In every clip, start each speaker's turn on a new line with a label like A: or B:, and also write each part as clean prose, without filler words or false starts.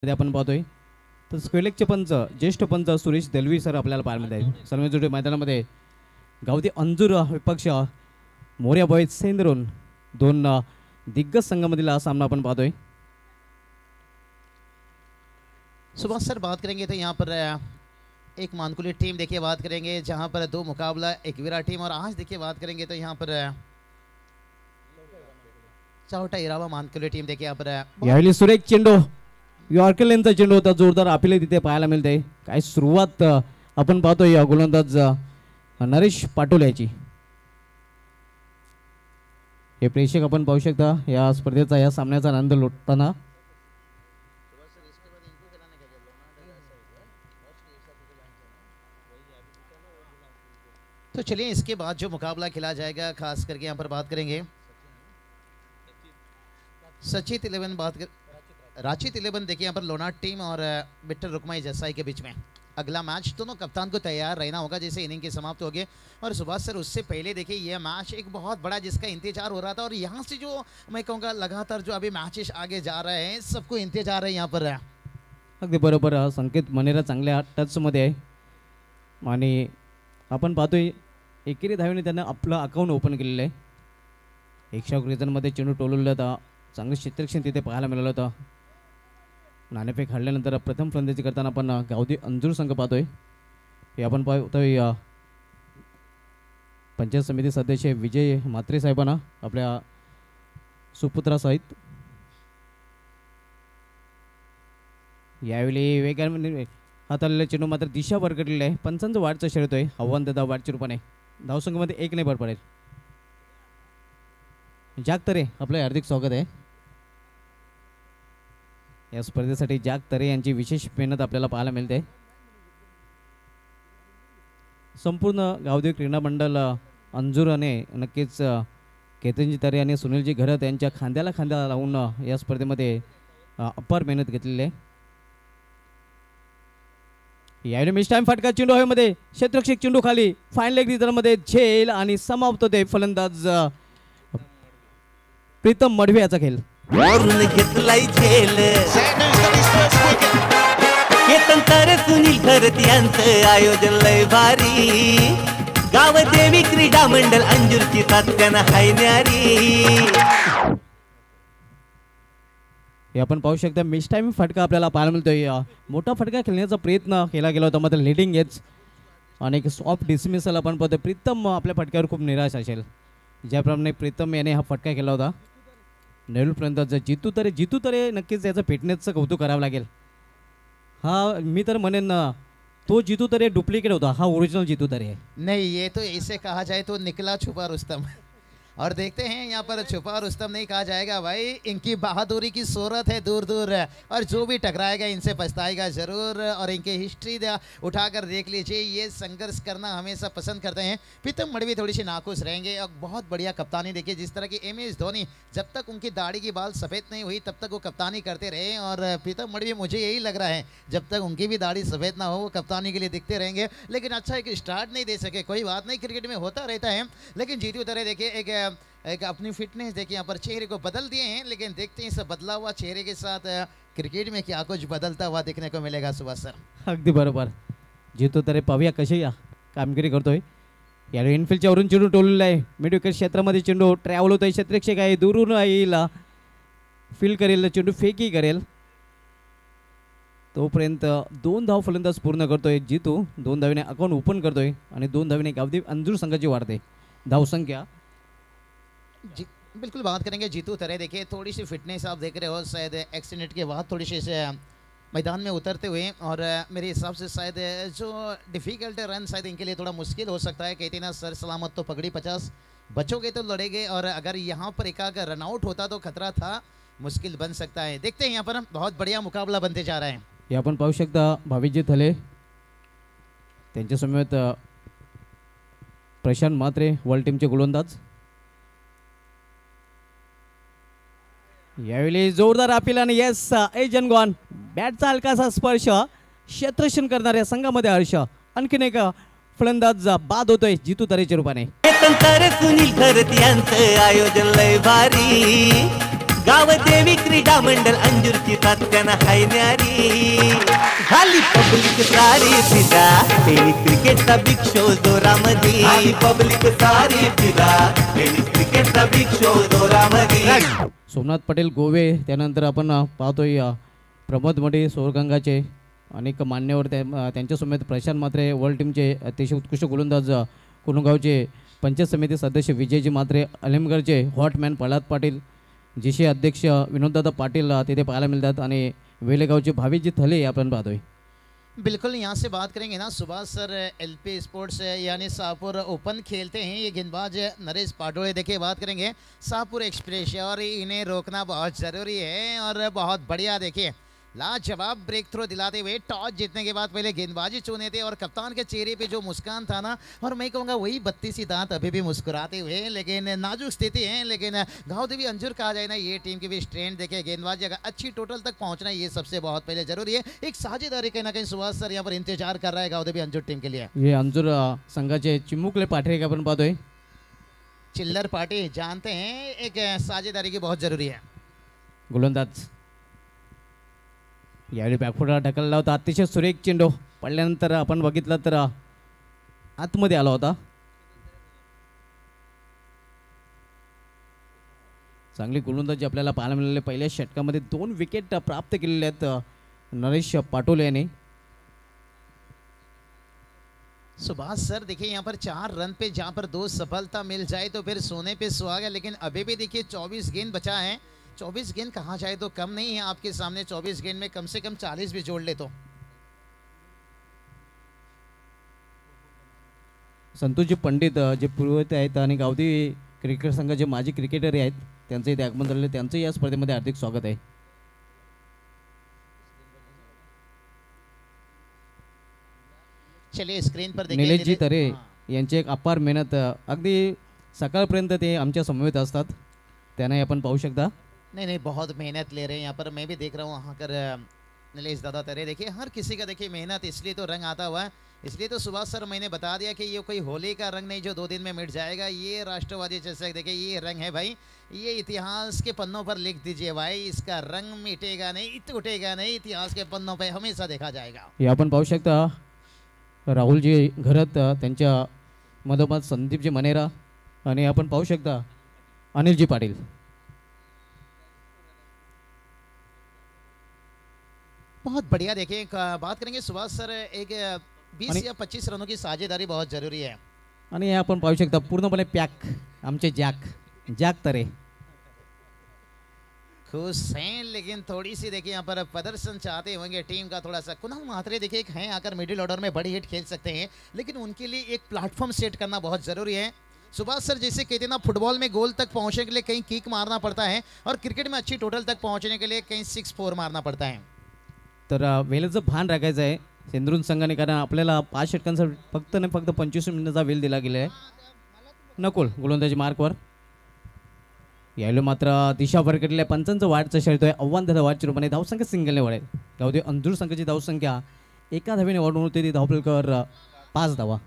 A: मध्ये आपण पाहतोय तर स्क्वेलेकचे पंच ज्येष्ठ पंच सुरेश दलवी सर आपल्याला पाहायला मिळत आहेत. सलमेजोडे मैदानामध्ये गावठी अंजूर विपक्ष मोर्या बॉयज सेंद्रोन दोन दिग्गज संघामधील हा सामना आपण पाहतोय.
B: सुभाष सर बात करेंगे तो यहाँ पर एक मानकुली टीम देखिए बात करेंगे जहाँ पर दो मुकाबला एक विराट टीम और आज देखिए बात करेंगे तो यहाँ पर चौटा इरावा मानकुली टीम देखिए यहाँ पर
A: यावेळी सुरेख चेंडू यॉर्कर यांचा चेंडू होता जोरदार आपले तिथे पाहायला मिळते. काय सुरुवात आपण पाहतोय गोलंदाज नरेश पाटोले याची. हे प्रेक्षक आपण पाहू शकता या स्पर्धेचा या सामन्याचा आनंद लुटताना.
B: तो चलिए इसके बाद जो मुकाबला खेला जाएगा खास करके यहाँ पर बात करेंगे सचित 11 बात कर रांची 11 देखिए यहाँ पर लोनाट टीम और बिट्टर रुकमाई जसाई के बीच में अगला मैच. दोनों कप्तान को तैयार रहना होगा जैसे इनिंग के समाप्त हो गए. और सुभाष सर उससे पहले देखिए यह मैच एक बहुत बड़ा जिसका इंतजार हो रहा था और यहाँ से जो मैं कहूँगा लगातार जो अभी मैचेस आगे जा रहे हैं सबको इंतजार है यहाँ पर.
A: अगदी बरोबर संकेत मनेरा चांगल्या टचमध्ये आहे आणि आपण पाहतोय एकेरी धावेने त्यांना आपलं अकाउंट ओपन केलेलं आहे. 100 क्रिजनमध्ये चेंडू टोलवलं होतं. चांगलं क्षेत्ररक्षण तिथे पाहायला मिळालं होतं. नाणेफेक हाडल्यानंतर प्रथम फलंदाजी करताना आपण गावठी अंजूर संघ पाहतोय. हे आपण पाहतोय पंचायत समिती सदस्य विजय म्हात्रे साहेबांना आपल्या सुपुत्रासहित. यावेळी वेगाने हाताळलेला चेंडू मात्र दिशा भरकटलेला आहे. पंचांचं वाढचं शर्यत आहे. आव्हान देता वाढच्या रूपाने धावसंघामध्ये 1 नाही भर पडेल. जाग तरे आपलं हार्दिक स्वागत आहे. या स्पर्धेसाठी जाग तरे यांची विशेष मेहनत आपल्याला पाहायला मिळते. संपूर्ण गावदेव क्रीडा मंडळ अंजुराने नक्कीच केतनजी तरे आणि सुनीलजी घरत यांच्या खांद्याला खांदा लावून या स्पर्धेमध्ये अपार मेहनत घेतलेली आहे. यावेळी मिस टाइम फटका चेंडू हवेमध्ये क्षेत्ररक्षक चेंडू खाली फाईन लेग रिझनमध्ये झेल आणि समाप्त होते फलंदाज प्रीतम मडवे याचा खेळ.
C: वरून घेतलाय झेल केतन तर सुनील घरत यांचं आयोजन लय भारी. गाव देवी क्रीडा मंडळ अंजूरची तात्यानं हाय न्यारी.
A: हे आपण पाहू शकता मिस टाइम फटका आपल्याला पाहायला मिळतोय. मोठा फटका खेळण्याचा प्रयत्न केला गेला होता मात्र लिडिंग एज आणि एक सॉफ्ट डिसमिसल आपण पाहतोय. प्रीतम आपल्या फटक्यावर खूप निराश असेल. ज्याप्रमाणे प्रीतम याने हा फटका केला होता नेहरूपर्यंत जितू तरे नक्कीच याचं फिटनेसचं कौतुक करावं लागेल. हा मी तर म्हणेन तो जितू तरे डुप्लिकेट होता. हा ओरिजिनल जितू तरे है.
B: नहीं ये तो ऐसे कहा जाए तो निकला छुपा रुस्तम. और देखते हैं यहाँ पर छुपा रुस्तम नहीं कहा जाएगा भाई. इनकी बहादुरी की शोहरत है दूर दूर और जो भी टकराएगा इनसे पछताएगा ज़रूर. और इनकी हिस्ट्री उठाकर देख लीजिए. ये संघर्ष करना हमेशा पसंद करते हैं. प्रीतम मडवी थोड़ी सी नाखुश रहेंगे और बहुत बढ़िया कप्तानी देखिए जिस तरह की MS धोनी जब तक उनकी दाढ़ी की बाल सफ़ेद नहीं हुई तब तक वो कप्तानी करते रहे. और प्रीतम मडवी मुझे यही लग रहा है जब तक उनकी भी दाढ़ी सफ़ेद ना हो वो कप्तानी के लिए दिखते रहेंगे. लेकिन अच्छा एक स्टार्ट नहीं दे सके. कोई बात नहीं क्रिकेट में होता रहता है. लेकिन जीतू तरह देखिए एक अपनी फिटनेस देखिए यहाँ पर चेहरे को बदल दिए हैं. लेकिन देखते हैं इस बदला हुआ चेहरे के साथ क्रिकेट में क्या कुछ बदलता हुआ देखने को मिलेगा सुभाष सर.
A: अगदी बरोबर. जितू तरे पाहूया कशी कामगिरी करतोय. यावेळी इनफिल्डच्या वरून चेंडू टोललेला आहे. मिड विकेट क्षेत्रामध्ये चेंडू ट्रॅव्हल होतोय. क्षेत्ररक्षक आहे दूरून येईल फील्ड करेल चेंडू फेकी करेल. तोपर्यंत 2 धाव फलंदाज पूर्ण करतोय जितू. 2 धावेने अकाउंट ओपन करतोय आणि 2 धावेने गावदेव अंजूर संघाची वाढते धावसंख्या.
B: बिल्कुल बात करेंगे जीतू तरह. देखिए थोड़ी सी फिटनेस आप देख रहे हो शायद एक्सीडेंट के बाद थोड़ी सी मैदान में उतरते हुए. और मेरे हिसाब से शायद जो डिफ़िकल्ट रन शायद इनके लिए थोड़ा मुश्किल हो सकता है. कहते ना सर सलामत तो पगड़ी 50 बचोगे तो लड़ेगे. और अगर यहाँ पर एक आग रनआउट होता तो खतरा था मुश्किल बन सकता है. देखते हैं यहाँ पर बहुत बढ़िया मुकाबला बनते जा रहा है.
A: हे आपण पाहू शकता भाविजी थले त्यांच्या समेत प्रशांत म्हात्रे वर्ल्ड टीमचे गोलंदाज. यावेळी जोरदार अपील आणि येस एजन गॉन बॅटचा हलकासा स्पर्श क्षेत्ररक्षण करणाऱ्या संघामध्ये हर्ष. आणखीन एक फलंदाज बाद होतोय जितू तरेच्या रूपाने.
C: केतन तर सुनील घरत यांचं आयोजन लय भारी. गावदेवी क्रीडा मंडळ अंजूरची तात्यानं हाय न्यारी झाली पब्लिक सारी फिदा टेनिस क्रिकेटचा बिग शो जोरामध्ये झाली पब्लिक सारी फिदा टेनिस क्रिकेटचा बिग शो जोरामध्ये
A: सोमनाथ पटेल गोवे, त्यानंतर आपण पाहतोय प्रमोद मडे सोरगंगाचे अनेक मान्यवर त्यांच्यासमेत प्रशांत म्हात्रे वर्ल्ड टीमचे अतिशय उत्कृष्ट गोलंदाज कुणगावचे पंचायत समिती सदस्य विजयजी म्हात्रे, अलिमगडचे हॉटमॅन प्रल्हाद पाटील, जीशी अध्यक्ष विनोददादा पाटील तिथे पाहायला मिळतात आणि वेलेगावचे भावीजी थले आपण पाहतोय.
B: बिल्कुल यहाँ से बात करेंगे ना सुभाष सर, एलपी स्पोर्ट्स यानी शाहपुर ओपन खेलते हैं ये गेंदबाज नरेश पाटोळे. देखिए बात करेंगे शाहपुर एक्सप्रेस और इन्हें रोकना बहुत ज़रूरी है और बहुत बढ़िया. देखिए लाजवाब ब्रेक थ्रो दिलाते हुए टॉस जीतने के बाद पहले गेंदबाजी चुने थे और कप्तान के चेहरे पे जो मुस्कान था ना, और मैं कहूँगा वही 32 दांत अभी भी मुस्कुराते हुए, लेकिन नाजुक स्थिति है. लेकिन गावदेवी अंजुर कहा जाए ना, ये टीम की भी स्ट्रेंथ देखे. गेंदबाजी अगर अच्छी टोटल तक पहुंचना ये सबसे बहुत पहले जरूरी है. एक साझेदारी कहीं ना कहीं सुभाष सर यहाँ पर इंतजार कर रहा है गावदेवी अंजुर टीम के लिए.
A: हे अंजूर संघाचे चिमुकले पाठरे का आपण पाहतोय.
B: चिल्लर पार्टी जानते हैं एक साझेदारी की बहुत जरूरी है.
A: गोलंदाज यावेळी बॅकफुटला ढकलला होता. अतिशय सुरेख चेंडू पडल्यानंतर आपण बघितलं तर आतमध्ये आला होता. चांगली गोलंदाजी आपल्याला पाहायला मिळाले. पहिल्या षटकामध्ये 2 विकेट प्राप्त केलेले आहेत नरेश पाटोले यांनी.
B: सुभाष सर देखिए यहाँ पर 4 रन पे जहाँ पर 2 सफलता मिल जाए तो फिर सोने पे सुहागा. लेकिन अभी भी देखिए 24 गेंद बचा है. 24 गेंद कहा जाए तो कम नहीं है आपके सामने. 24 गेंद में कम से कम 40 भी जोड़ ले तो.
A: संतोषजी पंडित जे पुरोहित आहेत आणि गावदेवी क्रिकेट संघाचे माजी क्रिकेटर आहेत, त्यांचे इथे आगमन झालेले, त्यांचं या स्पर्धेमध्ये हार्दिक स्वागत आहे.
B: चलिए स्क्रीन पर देखिए
A: निलेशजी तरे यांची एक अपार मेहनत, अगदी सकाळपर्यंत ते आमच्या समवेत असतात. त्यांनाही आपण पाहू शकता.
B: नहीं बहुत मेहनत ले रहे हैं यहाँ पर. मैं भी देख रहा हूँ वहाँ कर नीलेश दादा तरे. देखिए हर किसी का देखिए मेहनत, इसलिए तो रंग आता हुआ है. इसलिए तो सुभाष सर मैंने बता दिया कि ये कोई होली का रंग नहीं जो 2 दिन में मिट जाएगा. ये राष्ट्रवादी चषक देखिए ये रंग है भाई, ये इतिहास के पन्नों पर लिख दीजिए भाई. इसका रंग मिटेगा नहीं, टूटेगा नहीं, इतिहास के पन्नों पर हमेशा देखा जाएगा.
A: हे आपण पाहू शकता. राहुलजी घरत, त्यांच्या मधोमध संदीपजी मनेरा आणि आपण पाहू शकता अनिलजी पाटील.
B: बहुत बढ़िया. देखिए बात करेंगे सुभाष सर, एक 20 या 25 रनों की साझेदारी बहुत जरूरी है.
A: आणि हे आपण पाहू शकता पूर्णपणे पॅक आमचे जॅक तरे.
B: खुश हैं लेकिन थोड़ी सी देखिए यहाँ पर प्रदर्शन चाहते होंगे टीम का थोड़ा सा. कुणाल म्हात्रे देखिए एक हैं आकर मिडिल ऑर्डर में बड़ी हिट खेल सकते हैं, लेकिन उनके लिए एक प्लेटफॉर्म सेट करना बहुत ज़रूरी है. सुभाष सर जैसे कहते हैं ना, फुटबॉल में गोल तक पहुंचने के लिए कहीं किक मारना पड़ता है और क्रिकेट में अच्छी टोटल तक पहुंचने के लिए कहीं 6-4 मारना पड़ता है.
A: तर वेळेचं भान राखायचं आहे सिंधुदुर्ग संघाने, कारण आपल्याला 5 षटकांचा फक्त 25 मिनिटाचा वेळ दिला गेला आहे. नकुल गोलंदाजी मार्कवर. यावेळी मात्र दिशा भरकटलेल्या पंचांचं वाढचं खेळतोय. आव्हान त्याचा वाढच्या रूपाने धावसंख्या सिंगलने वाढेल. गावदेवी अंजूर संघाची धावसंख्या एका धावेने वाढून होते ती धावफलकावर 5 धावा.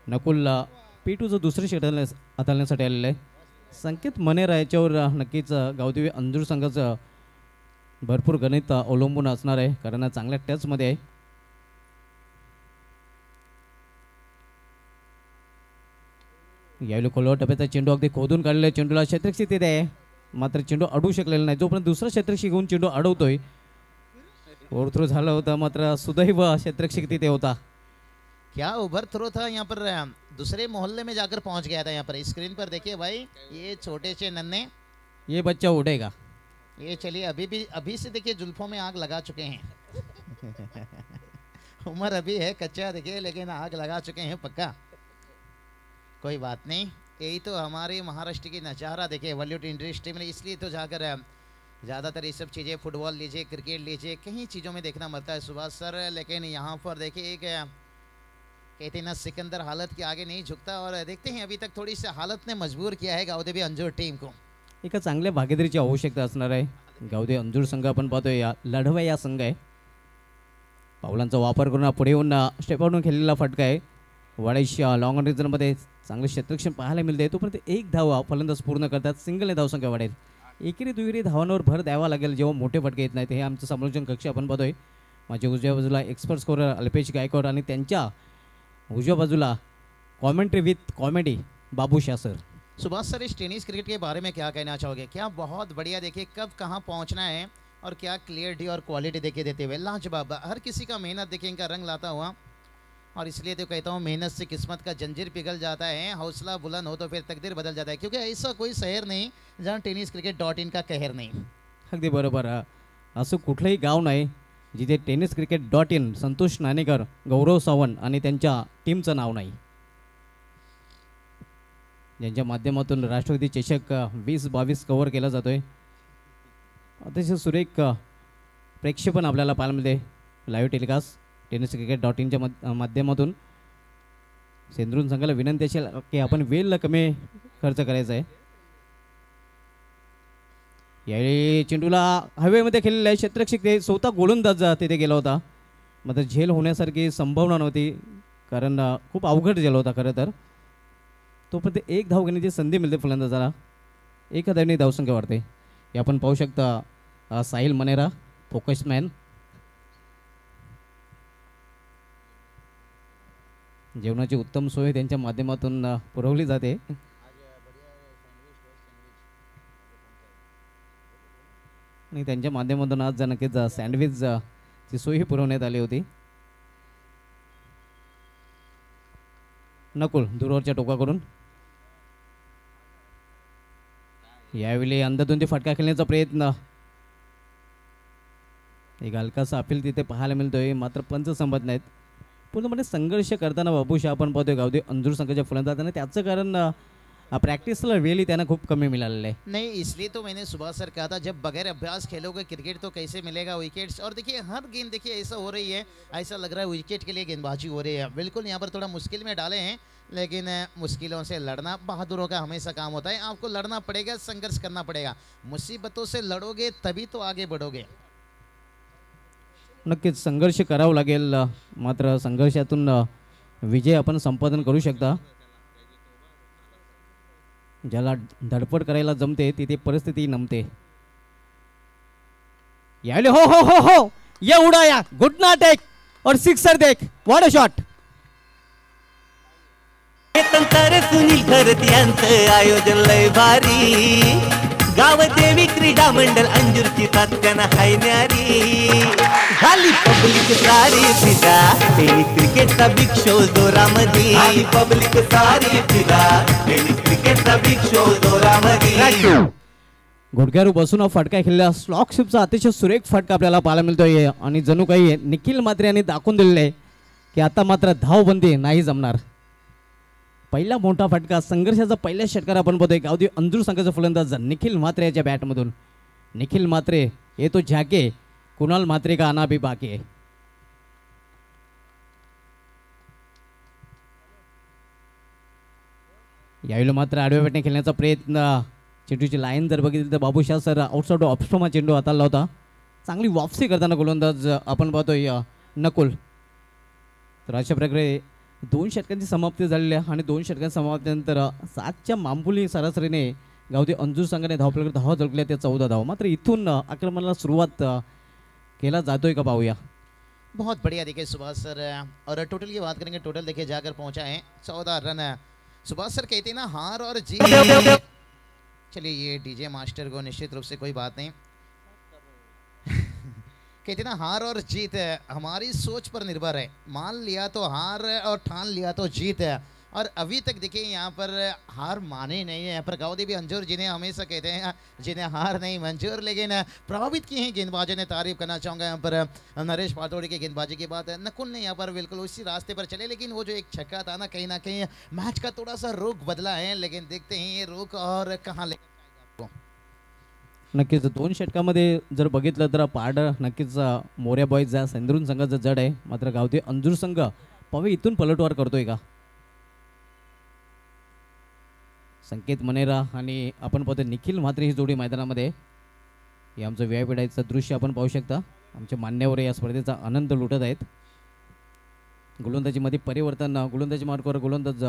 A: नकुल P2चं दुसरं षटक हाताळण्यासाठी आलेलं आहे. संकेत मनेरा याच्यावर नक्कीच गावदेवी अंजूर संघाचं भरपूर गणित अवलंबून असणार आहे, कारण चांगल्या टचमध्ये आहे. यावेळी खोलवर टप्प्याचा चेंडू अगदी खोदून काढलेला चेंडूला क्षेत्ररक्षक तिथे आहे, मात्र चेंडू अडवू शकलेला नाही. जोपर्यंत दुसरा क्षेत्ररक्षक घेऊन चेंडू अडवतोय. ओव्हरथ्रो झाला होता, मात्र सुदैव क्षेत्ररक्षक तिथे होता.
B: क्या ओवर थ्रो था यहाँ पर, दूसरे मोहल्ले में जाकर पहुंच गया था. यहाँ पर स्क्रीन पर देखिए भाई, ये छोटे से नन्हे,
A: ये बच्चा उठेगा.
B: ये चलिए अभी से देखिए जुल्फों में आग लगा चुके हैं. उम्र अभी है कच्चा देखिए, लेकिन आग लगा चुके हैं पक्का. कोई बात नहीं, यही तो हमारे महाराष्ट्र की नज़ारा देखिए बॉलीवुड इंडस्ट्री में. इसलिए तो जाकर ज़्यादातर ये सब चीज़ें, फुटबॉल लीजिए, क्रिकेट लीजिए, कहीं चीज़ों में देखना मरता है सुभाष सर. लेकिन यहाँ पर देखिए एक कहते हैं ना, सिकंदर हालत के आगे नहीं झुकता. और देखते हैं अभी तक थोड़ी सी हालत ने मजबूर किया है गावदेवी अंजूर टीम को.
A: एका चांगल्या भागीदारीची आवश्यकता असणार आहे. गावदेवी अंजूर संघ आपण पाहतोय या लढवा या संघ आहे. पावलांचा वापर करून पुढे येऊन स्टेप आउटून खेळलेला फटका आहे. वाडेच्या लॉंग ऑन रिझनमध्ये चांगलं क्षेत्ररक्षण पाहायला मिळते. तोपर्यंत एक धाव फलंदाज पूर्ण करतात. सिंगलने धावसंख्या वाढेल. एकेरी दुहेरी धावांवर भर द्यावा लागेल जेव्हा मोठे फटके येत नाहीत. हे आमचं समालोचन कक्ष आपण बघतोय. माझ्या उजव्या बाजूला एक्सपर्ट स्कोरर अल्पेश गायकवाड आणि त्यांच्या उजव्या बाजूला commentary with comedy Babu Shah sir.
B: Subhash sir, इस टेनिस क्रिकेट के बारे में क्या कहना चाहोगे? क्या बहुत बढ़िया, देखिए कब कहाँ पहुँचना है और क्या क्लियरिटी और क्वालिटी देखिए देते हुए लाजवाब. हर किसी का मेहनत देखिए इनका रंग लाता हुआ, और इसलिए तो कहता हूँ मेहनत से किस्मत का जंजीर पिघल जाता है. हौसला बुलंद हो तो फिर तकदीर बदल जाता है, क्योंकि ऐसा कोई शहर नहीं जहाँ tenniscricket.in का कहर नहीं.
A: अगदी बरोबर. असं कुठलंही गाव नाही जिथे tenniscricket.in संतोष नाणेकर, गौरव सावंत आणि त्यांच्या टीमचं नाव नाही, ज्यांच्या माध्यमातून राष्ट्रवादी चषक 2022 कव्हर केला जातोय. अतिशय सुरेख प्रेक्षेपण आपल्याला पाहायला मिळते लाईव्ह टेलिकास्ट tenniscricket.inच्या माध्यमातून. सेंद्रून संघाला विनंती असेल की आपण वेळला कमी खर्च करायचा आहे. यावेळी चेंडूला हवेमध्ये खेळलेला आहे. क्षेत्ररक्षक ते स्वतः गोलंदाज तिथे गेला होता. मात्र झेल होण्यासारखी संभावना नव्हती, कारण खूप अवघड झेल होता खरं तर. तोपर्यंत एक धाव घेण्याची संधी मिळते फलंदाजाला. एका धावने धावसंख्या वाढते. हे आपण पाहू शकता साहिल मनेरा फोकसमॅन. जेवणाची उत्तम सोय त्यांच्या माध्यमातून पुरवली जाते. आणि त्यांच्या माध्यमातून आज नक्कीच सँडविच ची सोयही पुरवण्यात आली होती. नकुल दूरवरच्या टोकाकडून यावेळी अंधाधुंदी फटका खेळण्याचा प्रयत्न. एक हलकासा अपील तिथे पाहायला मिळतोय, मात्र पंच संपत नाहीत. पूर्णपणे संघर्ष करताना बाबूशा आपण पाहतोय गावदे अंजूर संघाच्या फलंदाजांना. त्याचं कारण प्रैक्टिसला वेळी त्यांना खूप कमी मिळालेलं आहे.
B: नहीं, इसलिए तो मैंने सुभाष सर कहा था जब बगैर अभ्यास खेलोगे क्रिकेट तो कैसे मिलेगा विकेट्स. और देखिए हर गेंद देखिए ऐसा हो रही है, ऐसा लग रहा है विकेट के लिए गेंदबाजी हो रही है. बिल्कुल यहाँ पर थोड़ा मुश्किल में डाले हैं, लेकिन मुश्किलों से लड़ना बहादुरों का हमेशा काम होता है. आपको लड़ना पड़ेगा, संघर्ष करना पड़ेगा. मुसीबतों से लड़ोगे तभी तो आगे बढ़ोगे.
A: नक्कीच संघर्ष करावा लागेल, मात्र संघर्षातून विजय आपण संपादन करू शकता. ज्याला धडपड करायला जमते तिथे परिस्थिती नमते. यावेळी हो हो हो हो ये उडाया, गुड नाट एक और सिक्सर देख, व्हाट अ शॉट.
C: तर सुनील खरत यांचं आयोजन लय भारी. गाव देवी क्रीडा मंडळ अंजूरची तात्यानं हाय न्यारी. झाली पब्लिक सारी फिदा, टेनिस क्रिकेटचा बिग शो जोरामध्ये. झाली पब्लिक सारी फिदा, टेनिस क्रिकेटचा बिग शो जोरामध्ये.
A: घोडक्यावर बसून फटका खेळलेला स्लॉक शिपचा अतिशय सुरेख फटका आपल्याला पाहायला मिळतोय. आणि जणू काही निखिल मात्रे यांनी दाखवून दिलेलं आहे की आता मात्र धावबंदी नाही जमणार. पहिला मोठा फटका संघर्षाचा पहिल्या षटकार आपण बघतोय गावदेव अंजूर संघाचा फलंदाज निखिल म्हात्रे याच्या बॅटमधून. निखिल म्हात्रे ये तो झाके, कुणाल म्हात्रे का आना भी बाकी है. यावेळी मात्र आडव्या बॅटने खेळण्याचा प्रयत्न. चेंडूची लाईन जर बघितली तर बाबूशाह सर आउटसाइड ऑफस्टोमा चेंडू हाताळला होता. चांगली वापसी करताना गोलंदाज आपण पाहतोय नकुल. तर अशा प्रकारे 2 षटकांची समाप्ती झालेली आहे आणि 2 षटकांच्या समाप्तीनंतर 7च्या मांबुली सरासरीने गावदेव अंजूर संघाने धावपल्याकडे धावा झळकल्या त्या 14 धावा. मात्र इथून आक्रमणाला सुरुवात केला जातोय का पाहूया.
B: बहुत बढ़िया देखिए सुभाष सर. और टोटल की बात करेंगे, टोटल देखिए जाकर पहुंचा है 14 रन. सुभाष सर कहते हैं ना हार और जीत. चलिए ये डीजे मास्टर को निश्चित रूप से कोई बात नहीं. कहते ना हार और जीत हमारी सोच पर निर्भर है. मान लिया तो हार और ठान लिया तो जीत है. और अभी तक देखिए यहाँ पर हार माने नहीं है. यहाँ पर गावदेवी भी अंजूर जिन्हें हमेशा कहते हैं जिन्हें हार नहीं मंजूर, लेकिन प्रभावित किए हैं गेंदबाजों ने. तारीफ करना चाहूँगा यहाँ पर नरेश पाटोड़ी के गेंदबाजी की बात है. नकुल ने यहाँ पर बिल्कुल उसी रास्ते पर चले, लेकिन वो जो एक छक्का था ना कहीं मैच का थोड़ा सा रुख बदला है. लेकिन देखते हैं ये रुख और कहाँ ले.
A: नक्कीच 2 षटकामध्ये जर बघितलं तर पाड नक्कीच मोर्या बॉईज या सेंद्रून संघाचा जड आहे. मात्र गावदेव अंजूर संघ पावे इथून पलटवार करतोय का. संकेत मनेरा आणि आपण पाहतो निखिल म्हात्रे ही जोडी मैदानामध्ये. हे आमचं व्यापीडायचं दृश्य आपण पाहू शकता. आमचे मान्यवर या स्पर्धेचा आनंद लुटत आहेत. गोलंदाजीमध्ये परिवर्तन, गोलंदाजी मार्गावर गोलंदाज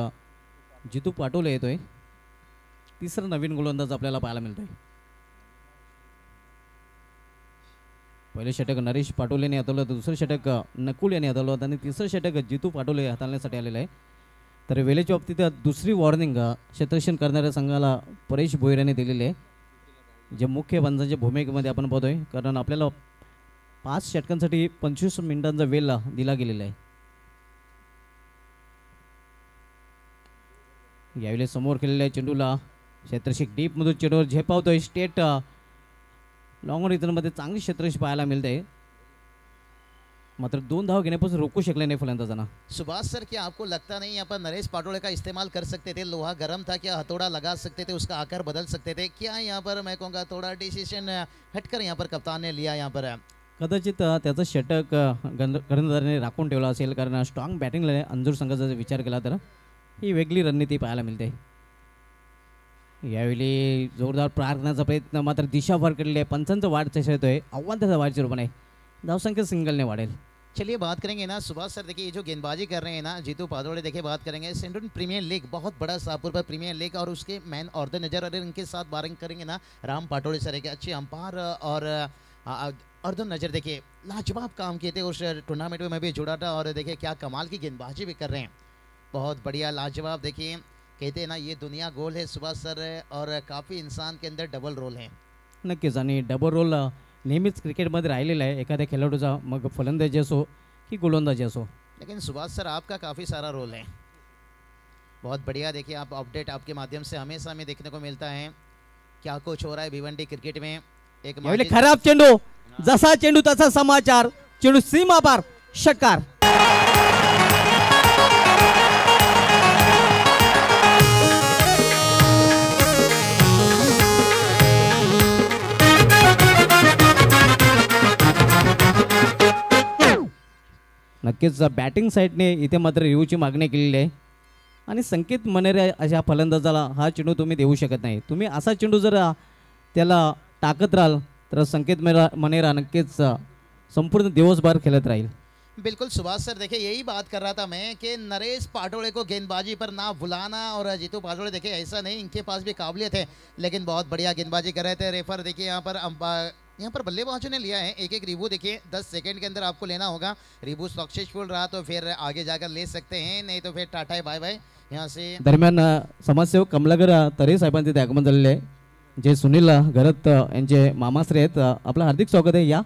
A: जितू पाटोले येतोय. तिसरा नवीन गोलंदाज आपल्याला पाहायला मिळतोय. पहिले षटक नरेश पाटोलेने हाताळलं, दुसरं षटक नकुल यांनी हाताळलं होतं आणि तिसरं षटक जितू पाटोले हाताळण्यासाठी आलेलं आहे. तर वेळेच्या बाबतीत दुसरी वॉर्निंग क्षेत्ररक्षण करणाऱ्या संघाला परेश भोईर यांनी दिलेली आहे, जे मुख्य पंचांच्या भूमिकेमध्ये आपण पाहतोय. कारण आपल्याला 5 षटकांसाठी 25 मिनिटांचा वेळ दिला गेलेला आहे. यावेळी समोर केलेल्या चेंडूला क्षेत्ररक्षक डीपमधून चेंडूवर झेपावतोय. स्टेट लॉंग रिझनमध्ये चांगली क्षेत्ररक्षण पाहायला मिळते, मात्र 2 धाव घेण्यापासून रोकू शकले नाही फलंदाजांना.
B: सुभाष सर, क्या आपको लगता नहीं यहाँ पर नरेश पाटोले का इस्तेमाल कर सकते थे? लोहा गर्म था, क्या हथौड़ा लगा सकते थे, उसका आकार बदल सकते थे? क्या यहाँ पर मैं कहूँगा थोड़ा डिसीजन हटकर यहाँ पर कप्तान ने लिया? यहाँ पर
A: कदाचित त्याचं षटक कर्णधाराने राखून ठेवलं असेल, कारण स्ट्रॉंग बॅटिंगला अंजूर संघाचा जर विचार केला तर ही वेगळी रणनीती पाहायला मिळते. यावेळी जोरदार प्रार्थनाचा प्रयत्न, मात्र दिशा केलेली आहे. पंचांचं वाढ चषक येतोय, आव्हान त्याचा वाढच्या रूपाने धावसंख्या सिंगलने वाढेल.
B: चलिए बात करेंगे ना सुभाष सर, देखिए ये जो गेंदबाजी कर रहे हैं ना जितू पाटोले, देखिए बात करेंगे सेंट्रल प्रीमियर लीग, बहुत बड़ा शाहपुर पर प्रीमियर लीग, और उसके मैन और द नजर, और इनके साथ बारिंग करेंगे ना राम पाटोले सर, एक अच्छे अंपायर और अर्धन नजर, देखिए लाजवाब काम किए थे उस टूर्नामेंट में, मैं भी जुड़ा था, और देखिए क्या कमाल की गेंदबाजी भी कर रहे हैं, बहुत बढ़िया लाजवाब. देखिए कहते हैं ना ये दुनिया गोल है सुभाष सर, और काफ़ी इंसान के अंदर डबल रोल है.
A: नक्कीच, आणि डबल रोल नेहमीच क्रिकेटमध्ये राहिलेला आहे एखाद्या खेळाडूचा, मग फलंदाजी असो की गोलंदाजी असो.
B: लेकिन सुभाष सर आपका काफ़ी सारा रोल है, बहुत बढ़िया. देखिए आप अपडेट आपके माध्यम से हमेशा हमें देखने को मिलता है, क्या कुछ हो रहा है भिवंडी क्रिकेट में. एक
A: यावेळी खराब चेंडू, जसा चेंडू तसा समाचार, चेंडू सीमा पार, षटकार. नक्कीच बॅटिंग साईडने इथे मात्र रिव्ह्यूची मागणी केलेली आहे, आणि संकेत मनेरे अशा फलंदाजाला हा चेंडू तुम्ही देऊ शकत नाही. तुम्ही असा चेंडू जर त्याला टाकत राहाल तर संकेत मनेरा नक्कीच संपूर्ण दिवसभर खेळत राहील.
B: बिल्कुल सुभाष सर, देखिए यही बात कर रहा था मैं कि नरेश पाटोले को गेंदबाजी पर ना भुलाना, और जीतू पाटोले देखिए ऐसा नहीं, इनके पास भी काबिलियत है, लेकिन बहुत बढ़िया गेंदबाजी कर रहे थे. रेफर देखिए यहाँ पर बल्लेबाजों ने लिया है एक रिव्यू, देखिए 10 सेकंड के अंदर आपको लेना होगा. रिव्यू सक्सेसफुल रहा तो फिर आगे जाकर ले सकते हैं, नहीं तो फिर टाटा है बाय बाय. यहाँ से
A: दरम्यान समाजसेवक कमलाकर तरे साहेबांचे तिथे आगमन झालेले आहे, जे सुनील घरत यांचे मामाश्री आहेत. आपलं हार्दिक स्वागत आहे या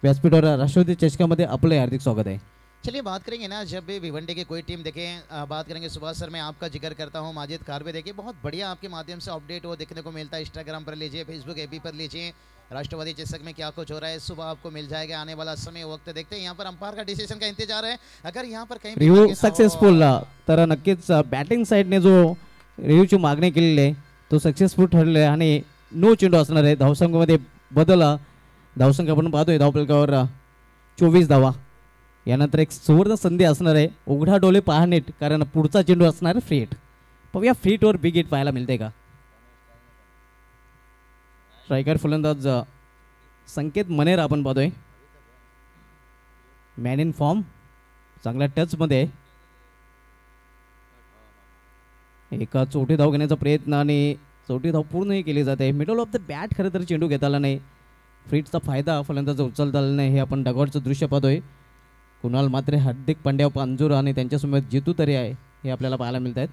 A: व्यासपीठावर. राष्ट्रवादी चषकामध्ये आपले हार्दिक स्वागत आहे.
B: चलिए बात करेंगे ना, जब भी भिवंडी की कोई टीम देखें, बात करेंगे सुभाष सर, मैं आपका जिक्र करता हूं माजिद खारवे, देखिए बहुत बढ़िया आपके माध्यम से अपडेट वो देखने को मिलता है. इंस्टाग्राम पर लीजिए, फेसबुक एपी पर लीजिए, राष्ट्रवादी चषक में क्या कुछ हो रहा है सुबह आपको मिल जाएगा. आने वाला समय वक्त देखते हैं. यहाँ पर अंपायर का डिसीजन का इंतजार है, अगर यहाँ पर कहीं
A: रिव्ह्यू सक्सेसफुल, तर नक्कीच बॅटिंग साईडने जो रिव्ह्यूची मागणी केलेली आहे तो सक्सेसफुल ठरले आहे, आणि नो चेंडू असणार आहे. धावसंख्येमध्ये बदल, धावसंख्या आपण पाहतोय धावफलकावर 24 धावा. यानंतर एक सुवर्ण संधी असणार आहे, उघडा डोळे पहा नीट, कारण पुढचा चेंडू असणार आहे फ्री हिट. पाहूया फ्री हिटवर बिग हिट पाहायला मिळते का. स्ट्रायकर फलंदाज संकेत मनेर आपण पाहतोय, मॅन इन फॉर्म, चांगल्या टचमध्ये आहे. एका चौथी धाव घेण्याचा प्रयत्न, आणि चौथी धाव पूर्णही केली जाते. मिडल ऑफ द बॅट खरं तर चेंडू घेता आला नाही, फ्रीटचा फायदा फलंदाज उचलता आला नाही. हे आपण डगॉटचं दृश्य पाहतोय. कुणाल मात्रे, हार्दिक पांड्या, अंजूर आणि त्यांच्यासमोर जितू तरे आहे, हे आपल्याला पाहायला मिळत आहेत.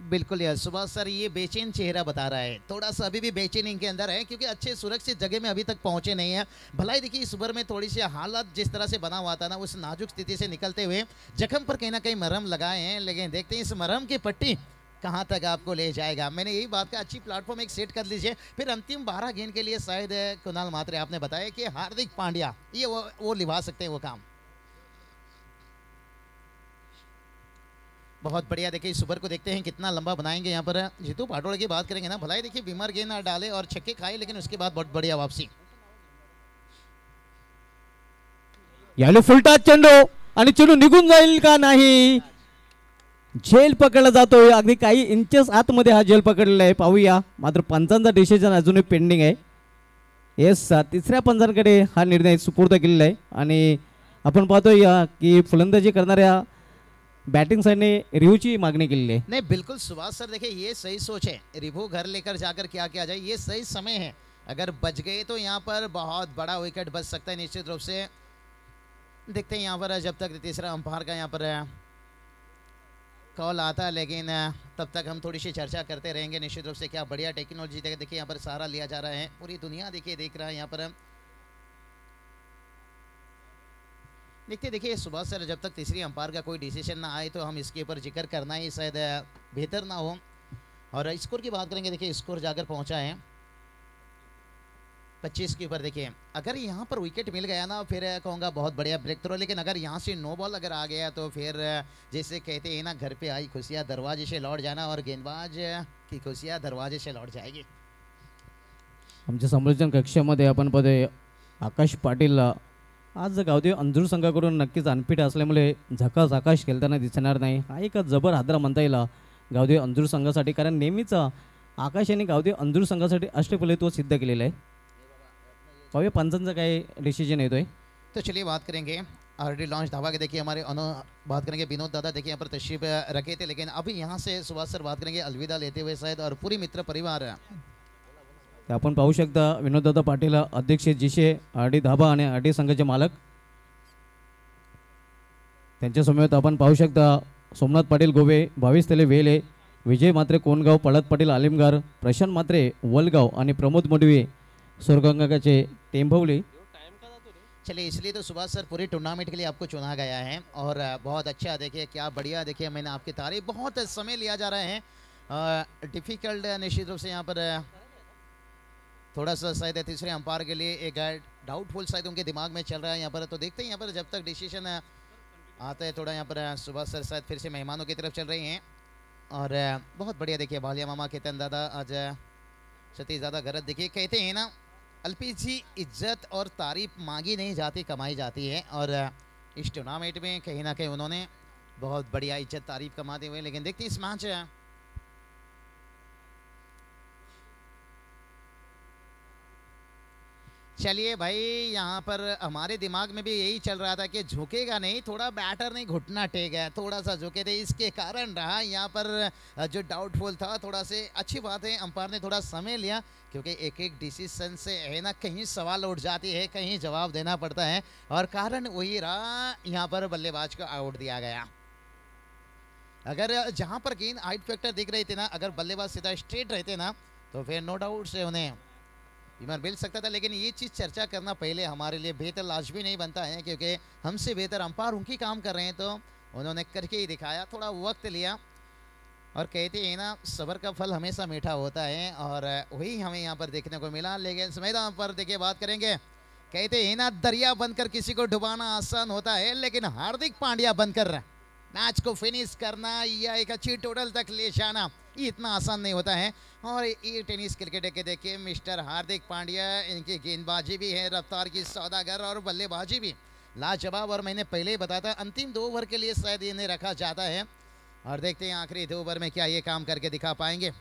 B: बिल्कुल यार सुभाष सर, ये बेचैन चेहरा बता रहा है, थोड़ा सा अभी भी बेचैनी इनके अंदर है, क्योंकि अच्छे सुरक्षित जगह में अभी तक पहुंचे नहीं है. भलाई देखिए इस ओवर में थोड़ी सी हालात जिस तरह से बना हुआ था ना, उस नाजुक स्थिति से निकलते हुए जख्म पर कहीं ना कहीं मरहम लगाए हैं, लेकिन देखते हैं इस मरहम की पट्टी कहाँ तक आपको ले जाएगा. मैंने यही बात का अच्छी प्लेटफॉर्म एक सेट कर लीजिए. फिर अंतिम 12 गेंद के लिए शायद कुणाल मात्रे आपने बताया कि हार्दिक पांड्या ये वो निभा सकते हैं वो काम. बहुत बढ़िया. देखिए इस ओवर को देखते हैं कितना लंबा बनाएंगे. यहाँ पर जीतू पाटोले की बात करेंगे ना, भलाई देखिए बीमार गेंद ना डाले और छक्के खाए, लेकिन उसके बाद बहुत बढ़िया वापसी.
A: यावेळी फुलटा चेंडू, आणि चेंडू निघून जाईल का नाही. झेल पकडला जातोय, अगदी काही इंचेस आतमध्ये हा झेल पकडलेला आहे. पाहूया, मात्र पंचांचा डिसिजन अजूनही पेंडिंग आहे. येस, तिसऱ्या पंचांकडे हा निर्णय सुपूर्द केलेला आहे, आणि आपण पाहतोय की फलंदाजी करणाऱ्या बॅटिंग साईडने रिव्ह्यूची मागणी केलेली आहे.
B: नहीं बिल्कुल सुभाष सर, देखिए ये सही सोच है, रिभू घर लेकर जाकर क्या किया जाए, ये सही समय है. अगर बच गए तो यहाँ पर बहुत बड़ा विकेट बच सकता है निश्चित रूप से. देखते हैं यहाँ पर जब तक तीसरा अंपायर का यहाँ पर कॉल आता है, लेकिन तब तक हम थोड़ी सी चर्चा करते रहेंगे. निश्चित रूप से क्या बढ़िया टेक्नोलॉजी देखिए यहाँ पर सहारा लिया जा रहा है, पूरी दुनिया देखिए देख रहा है यहाँ पर. देखिए सुभाष सर, जब तक तीसरी अंपायर का कोई डिसीजन ना आए तो हम इसके ऊपर जिक्र करना ही शायद बेहतर ना हो. और स्कोर की बात करेंगे, देखिए स्कोर जाकर पहुंचा है 25 के ऊपर. देखिए अगर यहाँ पर विकेट मिल गया ना, फिर कहूँगा बहुत बढ़िया ब्रेक थ्रो. लेकिन अगर यहाँ से नो बॉल अगर आ गया तो फिर जैसे कहते हैं ना, घर पे आई खुशियाँ दरवाजे से लौट जाना, और गेंदबाज की खुशियाँ दरवाजे से लौट जाएगी.
A: आमच्या समालोचन कक्षामध्ये आपण पाहतोय आकाश पाटील आज गावदेवी अंजूर संघाकडून नक्कीच अनफिट असल्यामुळे झकास आकाश खेळताना दिसणार नाही. हा एक जबर हादरा म्हणता येईल गावदेवी अंजूर संघासाठी, कारण नेहमीच आकाश यांनी गावदेवी अंजूर संघासाठी अष्टफलत्व सिद्ध केलेलं आहे. पाहूया पंचांचा काय डिसिजन येतोय.
B: तो चलिए बात करेंगे ऑलरेडी लॉन्च धावा के. देखिए हमारे बात करेंगे विनोद दादा, देखिए यहाँ पर तशरीफ रखे थे, लेकिन अभी यहाँ से सुभाष सर बात करेंगे अलविदा लेते हुए शायद, और पूरी मित्र परिवार.
A: ते आपण पाहू शकता विनोददादा पाटील अध्यक्ष जिशे आरडी धाबा आणि आरडी संघाचे मालक, त्यांच्या समवेत आपण पाहू शकता सोमनाथ पाटील गोवे, भाविस तेले वेले, विजय मात्रे कोणगाव, पळत पाटील आलिमगार, प्रशांत मात्रे वलगाव आणि प्रमोद मोडवे सुरगंगाचे टेंभवली.
B: चलिए इसलिए तो सुभाष सर पूरे टूर्नामेंट के लिए आपको चुना गया है, और बहुत अच्छा. देखिए क्या बढ़िया, देखिए मैंने आपकी तारीफ, बहुत समय लिया जा रहा है, डिफिकल्ट निश्चित रूप से यहाँ पर थोड़ा सा शायद तीसरे अंपायर के लिए एक डाउटफुल शायद उनके दिमाग में चल रहा है यहाँ पर. तो देखते हैं यहाँ पर जब तक डिसीजन आता है. थोड़ा यहाँ पर सुभाष सर शायद फिर से मेहमानों की तरफ चल रही हैं, और बहुत बढ़िया. देखिए भालिया मामा, केतन दादा, आज सतीश दादा गरज. देखिए कहते हैं ना, एलपीजी इज्जत और तारीफ मांगी नहीं जाती, कमाई जाती है, और इस टूर्नामेंट में कहीं ना कहीं उन्होंने बहुत बढ़िया इज्जत तारीफ कमाते हुए. लेकिन देखते हैं इस मैच, चलिए भाई यहाँ पर हमारे दिमाग में भी यही चल रहा था कि झुकेगा नहीं, थोड़ा बैटर नहीं घुटना टेक है, थोड़ा सा झुके थे, इसके कारण रहा यहाँ पर जो डाउटफुल था. थोड़ा से अच्छी बात है अंपायर ने थोड़ा समय लिया, क्योंकि एक एक डिसीजन से है ना कहीं सवाल उठ जाती है, कहीं जवाब देना पड़ता है, और कारण वही रहा. यहाँ पर बल्लेबाज को आउट दिया गया. अगर जहाँ पर गेंद हाइट फैक्टर दिख रही थी ना, अगर बल्लेबाज सीधा स्ट्रेट रहते ना, तो फिर नो डाउट से उन्हें बीमार मिल सकता था. लेकिन ये चीज़ चर्चा करना पहले हमारे लिए बेहतर लाजमी नहीं बनता है, क्योंकि हमसे बेहतर अंपायर उनकी काम कर रहे हैं, तो उन्होंने करके ही दिखाया. थोड़ा वक्त लिया, और कहते हैं ना सब्र का फल हमेशा मीठा होता है, और वही हमें यहाँ पर देखने को मिला. लेकिन मैदान पर देखिए बात करेंगे, कहते हैं ना दरिया बनकर किसी को डुबाना आसान होता है, लेकिन हार्दिक पांड्या बनकर मैच को फिनिश करना या एक अच्छी टोटल तक ले जाना ये इतना आसान नहीं होता है. और ये टेनिस क्रिकेट के देखिए मिस्टर हार्दिक पांड्या, इनकी गेंदबाजी भी है रफ्तार की सौदागर, और बल्लेबाजी भी लाजवाब. और मैंने पहले ही बताया था अंतिम 2 ओवर के लिए शायद इन्हें रखा जाता है, और देखते हैं आखिरी 2 ओवर में क्या ये काम करके दिखा पाएंगे.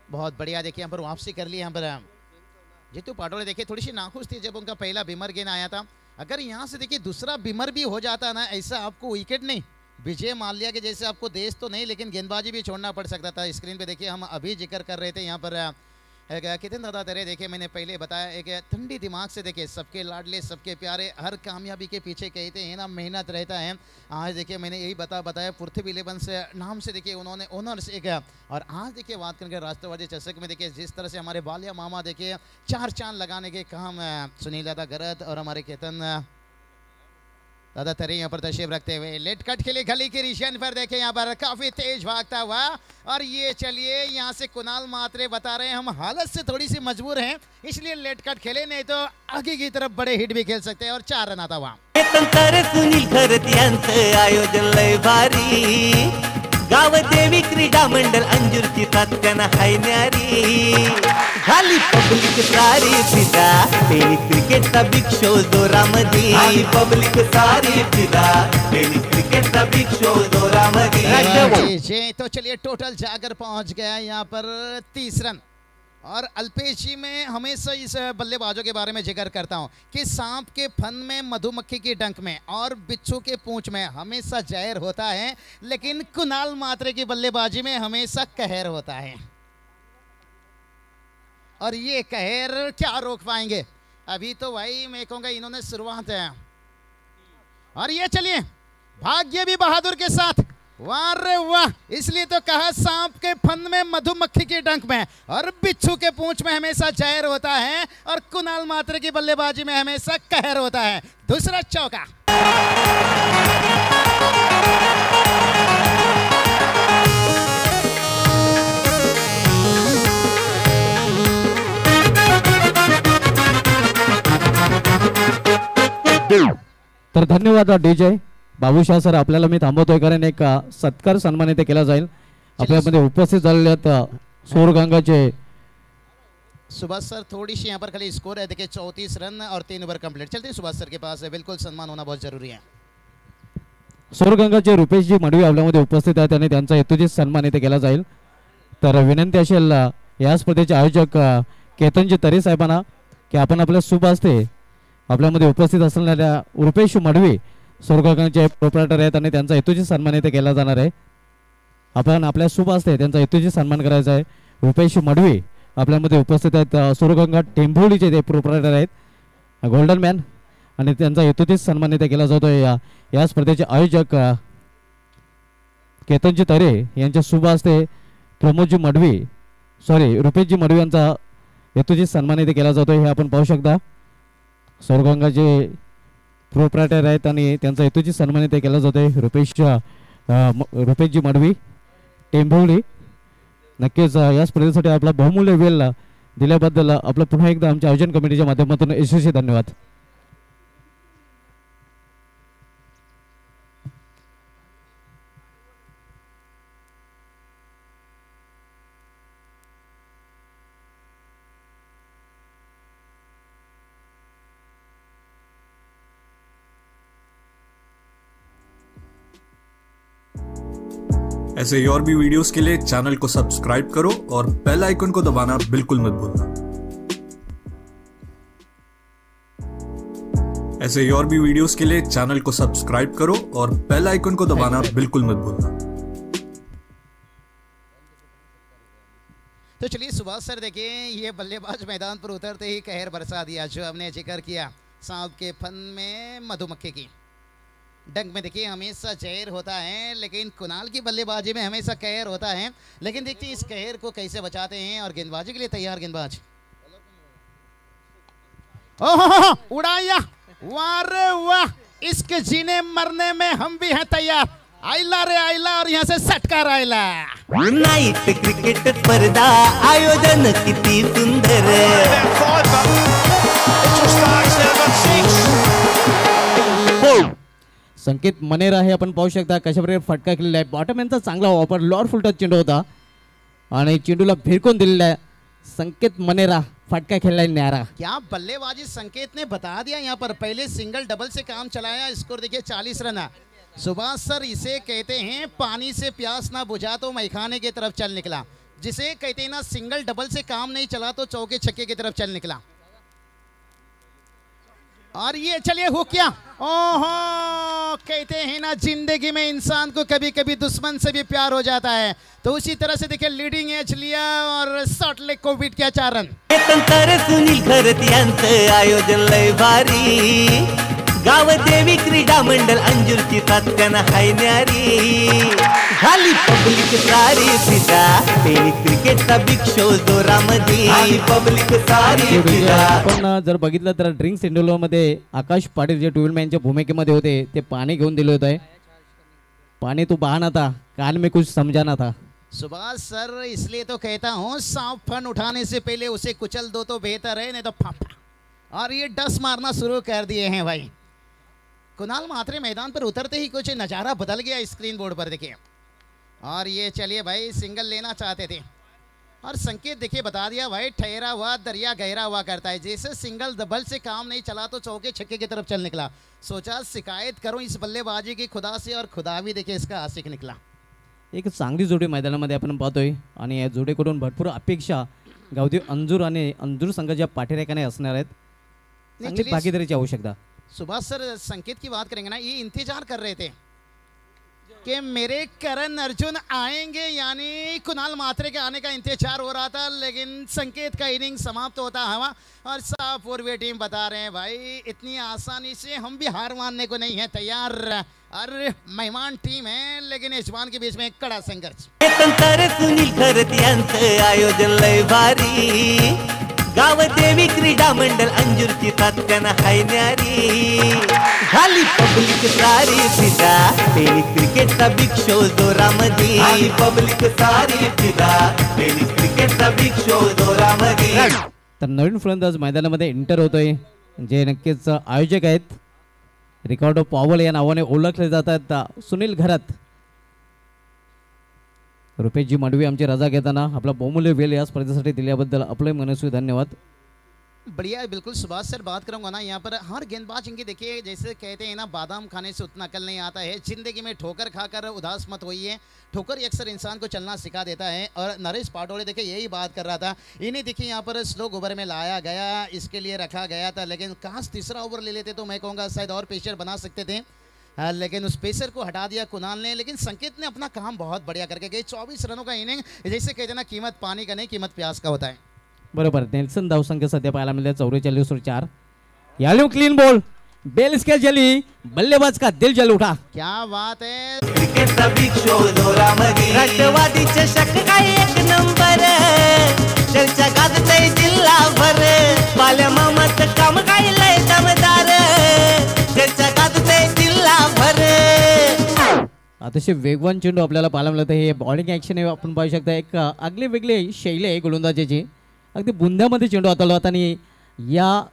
B: बहुत बढ़िया. देखिए यहाँ पर वापसी कर ली. यहाँ पर जीतू पाटोले देखिए थोड़ी सी नाखुश थी जब उनका पहला बीमर गेंद आया था. अगर यहाँ से देखिए दूसरा बीमर भी हो जाता ना, ऐसा आपको विकेट नहीं, विजय माल्या के जैसे आपको देश तो नहीं, लेकिन गेंदबाजी भी छोड़ना पड़ सकता था. स्क्रीन पे देखिए हम अभी जिक्र कर रहे थे यहाँ पर कितने दादा तेरे. देखिए मैंने पहले बताया, एक ठंडी दिमाग से देखिए सबके लाडले सबके प्यारे, हर कामयाबी के पीछे कहते हैं ना मेहनत रहता है. आज देखिए मैंने यही बताया पृथ्वी 11 से नाम से देखिए उन्होंने ओनर्स एक, और आज देखिए बात करेंगे राष्ट्रवादी चषक में देखिए जिस तरह से हमारे बालिया मामा देखिए 4 चांद लगाने के काम सुनील दादा गरत और हमारे केतन दादा तरी यहाँ पर तशरीफ रखते हुए लेट कट के लिए गली के रिशन पर देखे यहाँ पर काफी तेज भागता हुआ. और ये चलिए यहाँ से कुणाल मात्रे बता रहे हैं हम हालत से थोड़ी सी मजबूर हैं, इसलिए लेट कट खेले, नहीं तो आगे की तरफ बड़े हिट भी खेल सकते हैं. और 4 रन आता वहाँ
C: सुनील खरत यांचं आयोजन लय भारी. गावदेवी क्रीडा मंडळ अंजूरची तात्याना हाय न्यारी. झाली पब्लिक सारी फिदा, टेनिस क्रिकेटचा बिग शो जोरामध्ये. झाली पब्लिक सारी फिदा, टेनिस क्रिकेटचा बिग शो जोरामध्ये.
B: तो चलिए टोटल जाकर पहुंच गया यहाँ पर 30 रन, और अल्पेश जी, मैं हमेशा इस बल्लेबाजों के बारे में जिक्र करता हूं कि सांप के फन में, मधुमक्खी की डंक में और बिच्छू के पूंछ में हमेशा जहर होता है, लेकिन कुणाल मात्रे की बल्लेबाजी में हमेशा कहर होता है। और ये कहर क्या रोक पाएंगे? अभी तो भाई मैं कहूँगा इन्होंने शुरुआत है। और ये चलिए भाग्य भी बहादुर के साथ, वाह रे वाह। इसलिए तो कहा सांप के फन में, मधुमक्खी की डंक में और बिच्छू के पूंछ में हमेशा जहर होता है, और कुणाल मात्रे की बल्लेबाजी में हमेशा कहर होता है। दूसरा चौका।
A: तर धन्यवाद डीजे बाबूशाह सर, आपल्याला मी थांबवतोय कारण एक सत्कार सन्मान इथे केला जाईल। आपल्यामध्ये उपस्थित झालेले आहेत सूरगंगाचे
B: सुभाष सर, थोड़ी सी यहाँ पर खाली स्कोर है, देखिए 34 रन और 3 ओवर कंप्लीट। चलते हैं सुभाष सर के पास है, बिल्कुल सम्मान होना बहुत जरूरी है।
A: सूरगंगाचे रुपेशजी मडवी आपल्यामध्ये उपस्थित आहेत आणि त्यांचा हेतुचित सन्मान इथे केला जाईल। तर विनंती असेल या स्पर्धेचे आयोजक केतनजी तरे साहेबांना की आपण आपल्या शुभ हस्ते आपल्यामध्ये उपस्थित असलेल्या रुपेश मडवी सूरगंगाचे प्रोप्रायटर आहेत आणि त्यांचा हेतुचित सन्मान इथे केला जाणार आहे। आपण आपल्या शुभ हस्ते त्यांचा हेतुचित सन्मान करायचा आहे। रुपेश मडवी आपल्यामध्ये उपस्थित आहेत, सूरगंगा टेंभोलीचे ते प्रोप्रायटर आहेत, गोल्डन मॅन, आणि त्यांचा हेतुचित सन्मान इथे केला जातो। या स्पर्धेचे आयोजक केतनजी तरे यांच्या शुभ हस्ते प्रमोदजी मडवी रुपेशजी मडवी यांचा हेतुचित सन्मान इथे केला जातो। हे आपण पाहू शकता। सूरगंगाचे प्रोप्रायटर आहेत आणि त्यांचा हेतुचित सन्मान इथे केला जातोय रुपेशजी मडवी टेंभोली। नक्कीच या स्पर्धेसाठी आपला बहुमूल्य वेळ दिल्याबद्दल आपलं पुन्हा एकदा आमच्या आयोजन कमिटीच्या माध्यमातून यशस्वी धन्यवाद।
D: ऐसे ही और भी वीडियोस के लिए चैनल को सब्सक्राइब करो और बेल आइकन को दबाना बिल्कुल मत भूलना। ऐसे ही और भी वीडियोस के लिए चैनल को सब्सक्राइब करो और बेल आइकन को दबाना बिल्कुल मत भूलना।
B: तो चलिए सुभाष सर, देखिए ये बल्लेबाज मैदान पर उतरते ही कहर बरसा दिया, जो हमने जिक्र किया सांप के फन में, मधुमक्खी की डंक में देखिए हमेशा जहर होता है, लेकिन कुणाल की बल्लेबाजी में हमेशा कहर होता है। लेकिन देखिए इस कहर को कैसे बचाते हैं, और गेंदबाजी के लिए तैयार गेंदबाज, ओहो उड़ाया, वाह रे वाह। इसके जीने मरने में हम भी हैं तैयार। आइला रे आइला, और यहाँ से सटकार आइला।
C: नाईट क्रिकेट स्पर्धा आयोजन किती सुंदर।
A: संकेत मनेरा हे आपण पाहू शकता कशा प्रकारे फटका केलेला आहे। बॉटम यांचा चांगला वापर, लॉर्ड फुलटच चेंडू होता आणि चेंडूला भिरकून दिलेला आहे। संकेत मनेरा फटका खेलना है न्यारा।
B: क्या बल्लेबाजी संकेत ने बता दिया। यहाँ पर पहले सिंगल डबल से काम चलाया, स्कोर देखिए 40 रन। सुभाष सर, इसे कहते हैं पानी से प्यास ना बुझा तो मैखाने की तरफ चल निकला, जिसे कहते हैं ना सिंगल डबल से काम नहीं चला तो चौके छक्के की तरफ चल निकला। और ये चलिए हो क्या, ओहो, कहते हैं ना जिंदगी में इंसान को कभी कभी दुश्मन से भी प्यार हो जाता है, तो उसी तरह से देखिए लीडिंग एज लिया और शॉट लेग को बीट किया 4 रन।
C: सुनील खरत यांचं आयोजन लय भारी, गाव देवी क्रीडा मंडळ अंजुरची तात्याना हाय न्यारी, झाली पब्लिक सारी फिदा, टेनिस क्रिकेटचा बिग शो जोरामध्ये, पब्लिक सारी फिदा।
A: आपण जर बघितलं तर ड्रिंक शेड्यूल मध्ये आकाश पाटील जे टूल मॅनच्या भूमिकेमध्ये होते ते पाणी घेऊन दिले होते। पानी तू बहाना था, काल में कुछ समझाना था।
B: सुभाष सर, इसलिए तो कहता हूँ सांप फन उठाने से पहले उसे कुचल दो तो बेहतर है, नहीं तो फाफा। और ये डस मारना शुरू कर दिए हैं भाई। कुणाल मात्रे मैदान पर उतरते ही कुछ नज़ारा बदल गया स्क्रीन बोर्ड पर देखिए। और ये चलिए भाई सिंगल लेना चाहते थे, और संकेत देखिए बता दिया भाई, ठहरा हुआ दरिया गहरा हुआ करता है, जैसे सिंगल डबल से काम नहीं चला तो चौके छक्के की तरफ चल निकला। सोचा शिकायत करूं इस बल्लेबाजी की खुदा से, और खुदा भी देखिए इसका आशिक निकला।
A: एक चांगली जोडी मैदानामध्ये आपण पाहतोय आणि या जोडीकडून भरपूर अपेक्षा गावदेवी अंजूर आणि अंजूर संघाच्या पाठीरेखाने असणार आहेत. चांगली
B: चलिए,
A: भागीदारीची आवश्यकता.
B: सुभाष सर संकेत की बात करेंगे ना, ये इंतजार कर रहे थे कि मेरे करण अर्जुन आएंगे, यानी कुणाल मात्रे के आने का इंतजार हो रहा था, लेकिन संकेत का इनिंग समाप्त होता हवा और साफ पूर्वी टीम बता रहे हैं भाई इतनी आसानी से हम भी हार मानने को नहीं है तैयार. और मेहमान टीम है लेकिन यजमान के बीच में एक कड़ा संघर्ष.
C: तर सुनील खरत यांचं आयोजन लय भारी. गावदेवी क्रीडा मंडळ अंजूरची तात्यानं हाय न्यारी. झाली पब्लिक सारी फिदा, टेनिस क्रिकेटचा बिग शो जोरामध्ये. पब्लिक सारी फिदा, टेनिस क्रिकेटचा बिग शो जोरामध्ये.
A: तर नवीन फलंदाज मैदानामध्ये एंटर होतोय, जे नक्कीच आयोजक आहेत. रिकॉर्डो पॉवल या नावाने ओळखले जातात सुनील घरात. रुपेशजी मडवी आमची रजा घेताना आपला बहुमूल्य वेळ या स्पर्धेसाठी दिल्याबद्दल आपले मनस्वी धन्यवाद.
B: बढ़िया है बिल्कुल. सुभाष सर बात करूंगा ना, यहाँ पर हर गेंदबाज इनकी देखिए जैसे कहते हैं ना, बादाम खाने से उतना अकल नहीं आता है. जिंदगी में ठोकर खाकर उदास मत होइए. ठोकर ही अक्सर इंसान को चलना सिखा देता है. और नरेश पाटोले देखिए यही बात कर रहा था. इन्हें देखिए यहाँ पर स्लो ओवर में लाया गया, इसके लिए रखा गया था, लेकिन काश तीसरा ओवर ले लेते तो मैं कहूँगा शायद और पेशर बना सकते थे. लेकिन उस पेसर को हटा दिया कुणाल ने. लेकिन संकेत ने अपना काम बहुत बढ़िया करके गए. 24 रनों का इनिंग, जैसे कहते हैं ना, कीमत पानी का नहीं कीमत प्यास का होता है.
A: बरोबर. नेल्सन धावसंख्या सध्या पाहायला मिळते 44 यालियो क्लीन बॉल, बेल स्केल जली, बल्लेबाज का दिल जल उठा.
B: क्या बात है.
C: क्रिकेटचा बिग शो जोरामध्ये. राष्ट्रवादी चषक काय एक नंबर, चर्चा गाजतय जिल्हाभर. पाल्या मामाचं काम काय लय दमदार, चर्चा गाजतय जिल्हाभर.
A: अतिशय वेगवान चेंडू आपल्याला पाहायला मिळतं. हे बॉलिंग ॲक्शन आहे, आपण पाहू शकता. एक आगली वेगळी शैली आहे गोलंदाजीची. अगदी बुंद्यामध्ये चेंडू हाताळला होता आणि या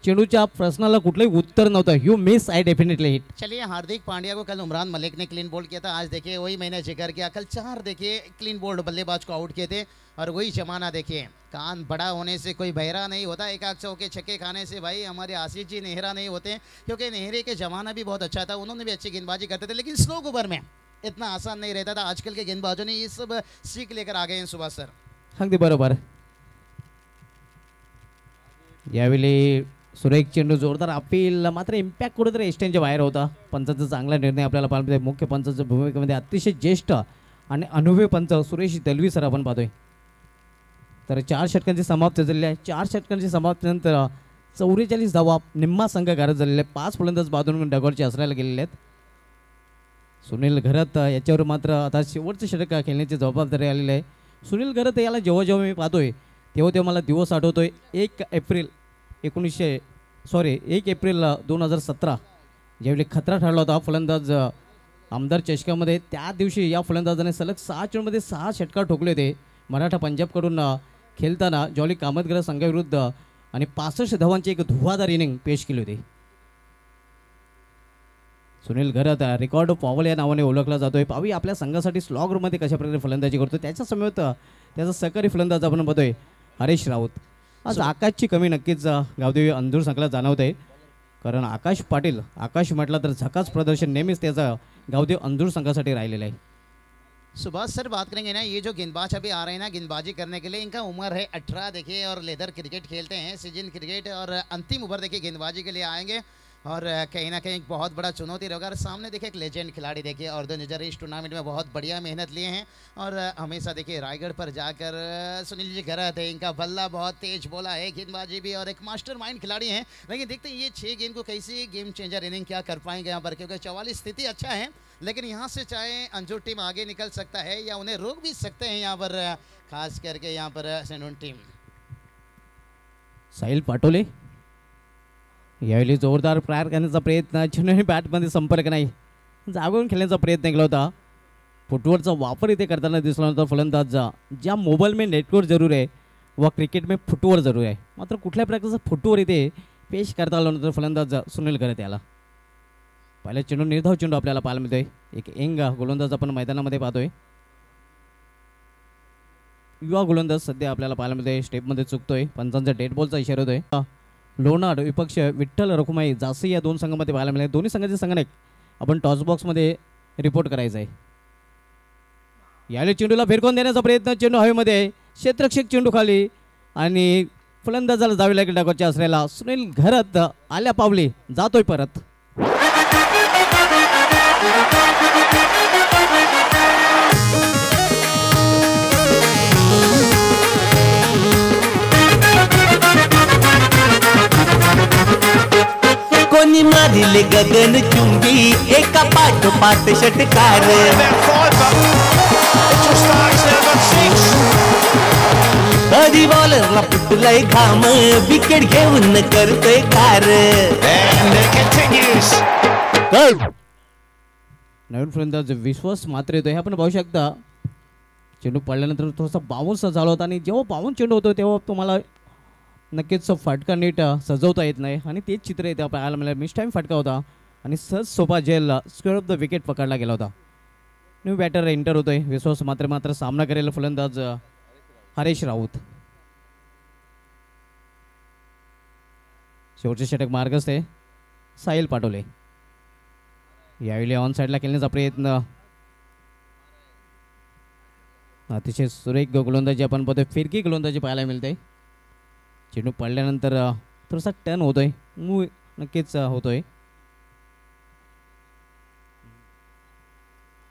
A: चेंडूच्या प्रश्नाला कुठलंही उत्तर नव्हतं. You miss I definitely hit.
B: चलिए, हार्दिक पांड्या को कल उमरान मलिक ने क्लीन बोल्ड किया था. आज देखिए वही मैंने जिक्र किया, कल 4 देखिए क्लीन बोल्ड बल्लेबाज को आउट किए थे. और वही जमाना देखिए, कान बड़ा होने से कोई बहरा नहीं होता. एक आग चौके छक्के खाने से भाई हमारे आशीष जी नेहरा नहीं होते, क्योंकि नेहरे के जमाना भी बहुत अच्छा था. उन्होंने भी अच्छी गेंदबाजी करते थे, लेकिन स्लो ओवर में इतना आसान नहीं रहता था. आजकल के गेंदबाजों ने ये सब सीख लेकर आ गए हैं सुभाष सर.
A: अगदी बरोबर. यावेळी सुरेख चेंडू, जोरदार अपील, मात्र इम्पॅक्ट कुठेतरी एस्टेनच्या बाहेर होता. पंचाचा चांगला निर्णय आपल्याला पाहायला मिळतो. मुख्य पंचाच्या भूमिकेमध्ये अतिशय ज्येष्ठ आणि अनुभवी पंच सुरेश दलवी सर आपण पाहतोय. तर 4 षटकांची समाप्ती झालेली आहे. 4 षटकांची समाप्तीनंतर 44 धावा, निम्मा संघ गारद झालेले. 5 फलंदाज बाजून डगॉटचे असरायला गेलेले आहेत. सुनील घरत याच्यावर मात्र आता शेवटचं षटक खेळण्याची जबाबदारी आलेली आहे. सुनील घरत याला जेव्हा जेव्हा मी पाहतोय तेव्हा मला दिवस आठवतोय. 1 एप्रिल 2017 ज्यावेळी खतरा ठरला होता फलंदाज आमदार चषकामध्ये. त्या दिवशी या फलंदाजाने सलग 6 चेंडूमध्ये 6 षटकार ठोकले होते. मराठा पंजाबकडून खेळताना जॉली कामतगर संघाविरुद्ध आणि 65 धावांची एक धुवाधार इनिंग पेश केली होती. सुनील घरत रिकॉर्ड पॉवल या नावाने ओळखला जातोय. पावी आपल्या संघासाठी स्लॉग रूममध्ये कशा प्रकारे फलंदाजी करतो. त्याच्या समेत त्याचा सहकारी फलंदाज आपण बघतोय हरेश राऊत. आज आकाशची कमी नक्कीच गावदेवी अंजूर संघाला जाणवत आहे, कारण आकाश पाटील, आकाश म्हटलं तर झकास प्रदर्शन नेहमीच त्याचा गावदेवी अंजूर संघासाठी राहिलेला आहे.
B: सुभाष सर बात करेंगे ना, ये जो गेंदबाज अभी आ रहे हैं ना गेंदबाजी करने के लिए, इनका उम्र है 18 देखिए, और लेदर क्रिकेट खेलते हैं, सीजन क्रिकेट, और अंतिम ओवर देखिए गेंदबाजी के लिए आएंगे. और कहीं ना कहीं एक बहुत बड़ा चुनौती रहेगा. और सामने देखिए एक लेजेंड खिलाड़ी देखिए, और 2000 इस टूर्नामेंट में बहुत बढ़िया मेहनत लिए हैं. और हमेशा देखिए रायगढ़ पर जाकर सुनील जी घरत है, इनका बल्ला बहुत तेज बोला है, गेंदबाजी भी, और एक मास्टरमाइंड खिलाड़ी हैं. लेकिन देखते हैं ये 6 गेंद को कैसी गेम चेंजर इनिंग क्या कर पाएंगे यहाँ पर, क्योंकि 44 स्थिति अच्छा है, लेकिन यहाँ से चाहे अंजूर टीम आगे निकल सकता है या उन्हें रोक भी सकते हैं यहाँ पर, खास करके यहाँ पर सेनून टीम.
A: साहिल पाटोले यावेळी जोरदार प्रहार करण्याचा प्रयत्न, चेंडूने बॅटमध्ये संपर्क नाही, जागून खेळण्याचा प्रयत्न केला होता. फुटवर्कचा वापर इथे करताना दिसला होता फलंदाज. ज्या मोबाईल में नेटवर्क जरूर आहे व क्रिकेट में फुटवर्क जरूर आहे, मात्र कुठल्या प्रकारचा फुटवर्क इथे पेश करता आला नव्हता फलंदाज सुनील घरत याला. पहिल्या चेंडू निर्धाव चेंडू आपल्याला पाहायला मिळतोय. एक एंग गोलंदाज आपण मैदानामध्ये पाहतोय. युवा गोलंदाज सध्या आपल्याला पाहायला मिळतोय, स्टेपमध्ये चुकतोय, पंचांचा डेड बॉलचा इशारा होतोय. लोणाड विपक्ष विठ्ठल रखुमाई जासी या 2 संघामध्ये पाहायला मिळाले. दोन्ही संघाचे संघटक आपण टॉस बॉक्समध्ये रिपोर्ट करायचं आहे. यावेळी चेंडूला फिरकून देण्याचा प्रयत्न, चेंडू हवेमध्ये आहे, क्षेत्ररक्षक चेंडू खाली, आणि फलंदाजाला जावी लागेल डागोच्या असलेला सुनील घरात आल्या पावली जातोय परत.
C: कोणी मारिले गगन चुंबी एका पाठोपाठ षटकार. कधी बॉलरला फुटलाय घाम विकेट घेऊन करतोय कार.
A: नवीन फलंदाज विश्वास मात्र येतो हे आपण पाहू शकता. चेंडू पडल्यानंतर थोडासा बाउन्स झाला होता आणि जेव्हा बाउन्स चेंडू होतो तेव्हा तुम्हाला नक्कीच फटका नीट सजवता येत नाही आणि तेच चित्र येते पाहायला मला. मिस टाईम फटका होता आणि सहज सोपा जेल स्क्वेअर ऑफ द विकेट पकडला गेला होता. न्यू बॅटर एंटर होतोय. विश्वास मात्र सामना करेल फलंदाज हरेश राऊत. शेवटचे षटक मार्गस्थ आहे साहिल पाटोले. यावेळी ऑन साईडला खेळण्याचा प्रयत्न. अतिशय सुरेख गोलंदाजी आपण पाहतोय. फिरकी गोलंदाजी पाहायला मिळते. चेंडू पडल्यानंतर थोडासा टर्न होतोय. मूव नक्कीच होतोय.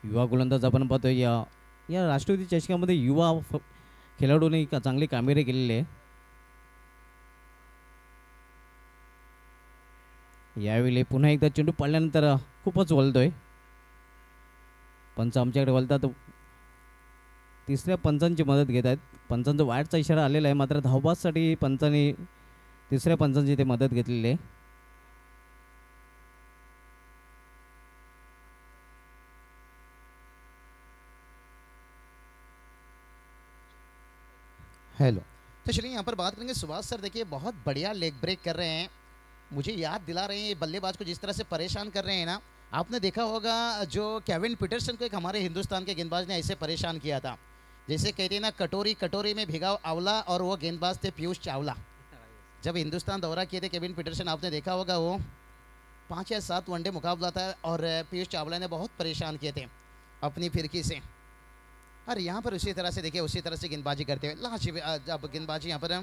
A: युवा गोलंदाज आपण पाहतोय. या राष्ट्रवादी चषकामध्ये युवा खेळाडूंनी चांगली कामगिरी केलेली आहे. यावेळी पुन्हा एकदा चेंडू पडल्यानंतर खूपच वळतोय. पंच आमच्याकडे वळतात. तिसऱ्या पंचांची मदत घेत आहेत. पंचांचा वाईटचा इशारा आलेला आहे मात्र धावबाजसाठी पंचांनी तिसऱ्या पंचांची ते मदत घेतलेली आहे.
B: हेलो, तो चलिए यहाँ पर बात करेंगे सुभाष सर. देखिए बहुत बढ़िया लेग ब्रेक कर रहे हैं. मुझे याद दिला रहे हैं ये बल्लेबाज को जिस तरह से परेशान कर रहे हैं ना. आपने देखा होगा जो केविन पीटरसन को एक हमारे हिंदुस्तान के गेंदबाज ने ऐसे परेशान किया था. जैसे कहते हैं ना कटोरी कटोरी में भिगा आंवला, और वो गेंदबाज थे पीयूष चावला. जब हिंदुस्तान दौरा किए थे केविन पीटरसन, आपने देखा होगा वो 5 या 7 वनडे मुकाबला था और पीयूष चावला ने बहुत परेशान किए थे अपनी फिरकी से. और यहाँ पर उसी तरह से देखिए उसी तरह से गेंदबाजी करते हुए लास्ट अब गेंदबाजी यहाँ पर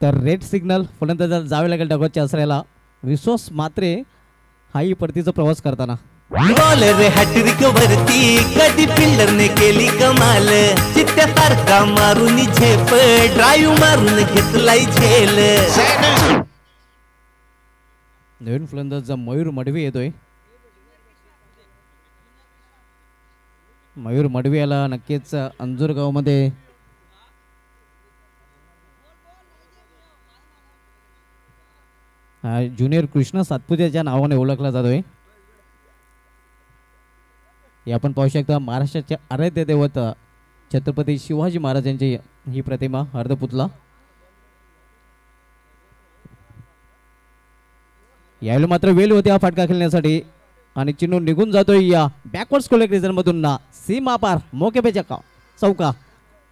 A: तर रेड सिग्नल फलंदाजाला जावे लागेल डागोच्या असल्याला. विश्वास मात्रे हाही परतीचा प्रवास करताना.
C: बॉलर हॅट्रिक वरती कधी फिल्डरने केली कमाल. चित्त्यासारखा मारून झेप ड्राईव्ह मारून घेतलाय झेल.
A: नवीन फलंदाज मयूर मडवी येतोय. मयूर मडवी याला नक्कीच अंजूरगावमध्ये ज्युनियर कृष्ण सातपुतेच्या नावाने ओळखला जातोय. हे आपण पाहू शकता महाराष्ट्राच्या आराध्य दैवत छत्रपती शिवाजी महाराजांची ही प्रतिमा अर्धपुतला. यावेळी मात्र वेळ होती हा फटका खेळण्यासाठी आणि चिन्नू निघून जातोय या बॅकवर्ड स्कोलिक रिजन मधून ना. सीमा पार मोके पे चौका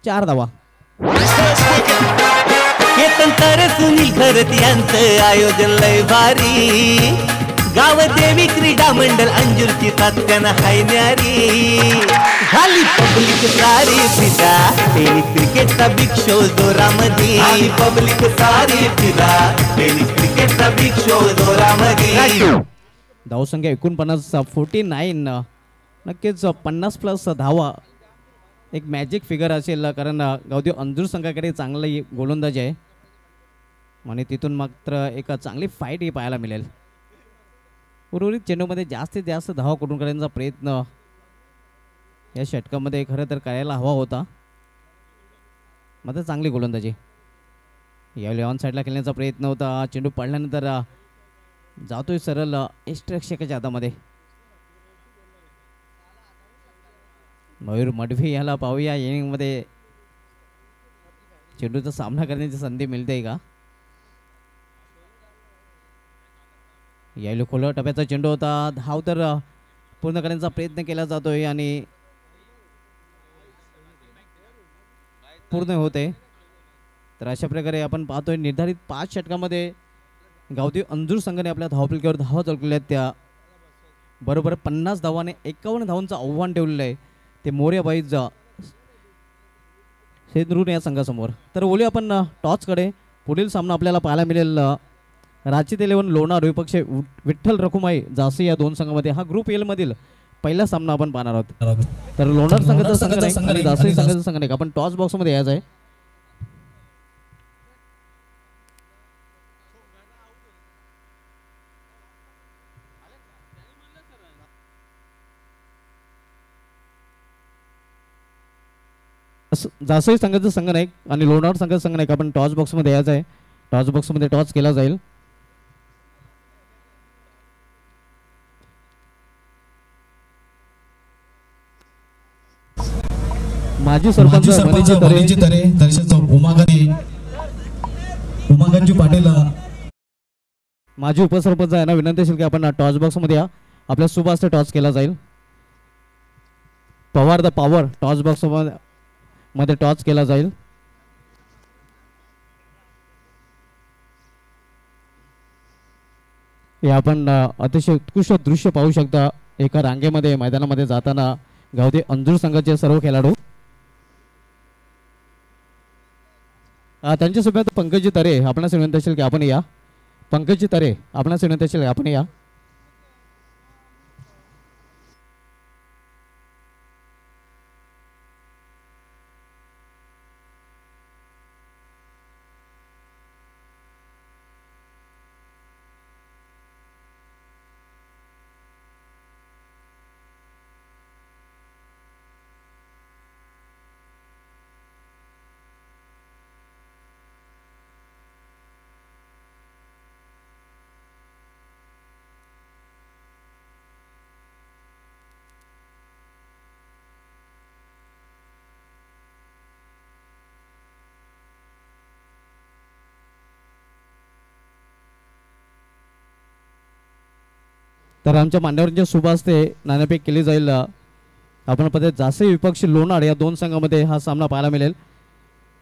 A: 4 धावा.
C: केतन तर सुनील खरत यांचं आयोजन लय भारी. गाव देवी क्रीडा मंडळ अंजूरची तात्यानं हाय न्यारी. झाली पब्लिक सारी फिदा टेनिस क्रिकेटचा बिग शो जोरामध्ये. पब्लिक सारी फिदा टेनिस क्रिकेटचा बिग शो जोरामध्ये.
A: धावसंख्या 49 49 नक्कीच 50+ धावा एक मॅजिक फिगर असेल, कारण गावदेव अंजूर संघाकडे चांगला गोलंदाज आहे आणि तिथून मात्र एक चांगली फाईट ही पाहायला मिळेल. उर्वरित चेंडूमध्ये जास्तीत जास्त धावा करून करण्याचा प्रयत्न या षटकामध्ये खरं तर करायला हवा होता. मात्र चांगली गोलंदाजी यावेळी ऑन साईडला खेळण्याचा प्रयत्न होता. चेंडू पडल्यानंतर जातोय सरळ यष्टरक्षकाच्या हातामध्ये. मयूर मडवी याला पाहूया इनिंगमध्ये चेंडूचा सामना करण्याची संधी मिळते का. यावेळी खोल टप्प्याचा चेंडू होता. धाव तर पूर्ण करण्याचा प्रयत्न केला जातोय आणि पूर्ण होते. तर अशा प्रकारे आपण पाहतोय निर्धारित 5 षटकामध्ये गावदेव अंजूर संघाने आपल्या धावफलकावर धावा चळकल्या आहेत. त्या बरोबर 50 धावाने 51 धावांचं आव्हान ठेवलेलं आहे ते मोर्याबाईज सेंद्रून या संघासमोर. तर बोलू आपण टॉसकडे. पुढील सामना आपल्याला पाहायला मिळेल रांची 11 लोणार विपक्ष विठ्ठल रखुमाई जासे या दोन संघामध्ये. हा ग्रुप एल मधील पहिला सामना आपण पाहणार आहोत. तर लोणार संघाचा संघ आणि जासे संघाचा संघ नाही. आपण टॉस बॉक्समध्ये यायचं आहे. जासई संघाचा संघ नाही आणि लोणार संघाचा संघ नाही. आपण टॉस बॉक्समध्ये यायचं आहे. टॉस बॉक्समध्ये टॉस केला जाईल. माजी सरपंच मनीजी तरे उमाकांजी पाटील माजी उपसरपंच यांना विनंती असेल की आपण टॉस बॉक्समध्ये या. आपल्या शुभ हस्ते टॉस केला जाईल. Pawar the power toss box मध्ये टॉस केला जाईल. हे आपण अतिशय उत्कृष्ट दृश्य पाहू शकता. एका रांगेमध्ये मैदानामध्ये जाताना गावदेव अंजूर संघाचे सर्व खेळाडू. त्यांच्यासोबत पंकजी तरे आपणास विनंती असेल की आपण या. पंकजी तरे आपणास विनंती असेल की आपण या. तर आमच्या मान्यवरांच्या शुभ हस्ते नाणेफेक केली जाईल. आपण पद्धत जासे विपक्ष लोणार या दोन संघामध्ये हा सामना पाहायला मिळेल.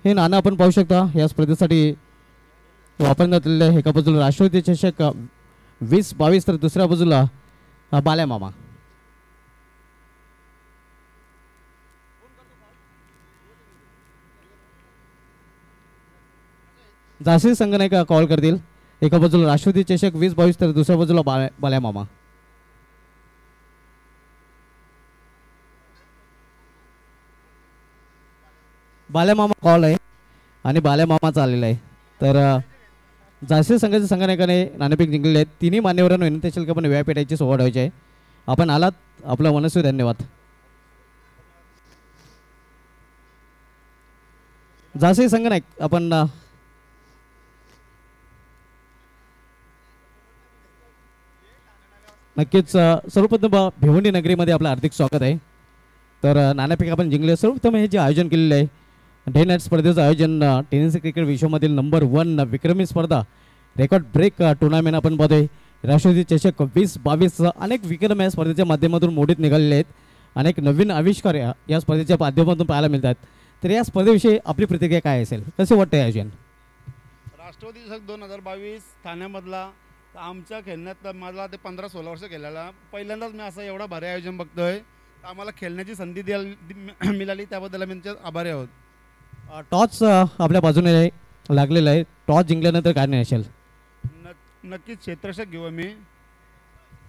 A: हे नाणं आपण पाहू शकता या स्पर्धेसाठी वापरण्यात आलेले आहे. एका बाजूला राष्ट्रवादी चषक 2022 तर दुसऱ्या बाजूला बाल्या मामा. जासे संघ नाही का कॉल करतील. एका बाजूला राष्ट्रवादी चषक 2022 तर दुसऱ्या बाजूला बाल्या मामा. बाल्या मामा कॉल आहे आणि बाल्या मामाचा आलेला आहे. तर जासे संघाच्या संघाने नाणेफेक जिंकलेले आहेत. तिन्ही मान्यवरांना विनंती असेल की आपण व्यापीठाची सोहळ व्हायची आहे. आपण आलात आपलं मनस्वी धन्यवाद. जासे संघ नाही आपण नक्कीच सर्वप्रथम भिवंडी नगरीमध्ये आपलं हार्दिक स्वागत आहे. तर नाणेफेक आपण जिंकले. सर्वप्रथम हे जे आयोजन केलेलं आहे डे नाईट स्पर्धेचं आयोजन टेनिस क्रिकेट विश्वामधील नंबर 1 विक्रमी स्पर्धा रेकॉर्ड ब्रेक टुर्नामेंट आपण पाहतोय. राष्ट्रवादी चषक 2022 अनेक विक्रम या स्पर्धेच्या माध्यमातून मोडीत निघालेले आहेत. अनेक नवीन आविष्कार या स्पर्धेच्या माध्यमातून पाहायला मिळतात. तर या स्पर्धेविषयी आपली प्रतिक्रिया काय असेल, कसे वाटतं आयोजन?
E: राष्ट्रवादी चषक 2022 ठाण्यामधला आमच्या खेळण्यात मला ते 15-16 वर्ष केलेला पहिल्यांदाच मी असं एवढा भारी आयोजन बघतोय. आम्हाला खेळण्याची संधी मिळाली त्याबद्दल आम्ही त्यांचे आभारी आहोत.
A: टॉस आपल्या बाजूने लागलेला आहे. टॉस जिंकल्यानंतर काय नाही असेल
E: नक्कीच क्षेत्ररक्षक घेऊ आम्ही.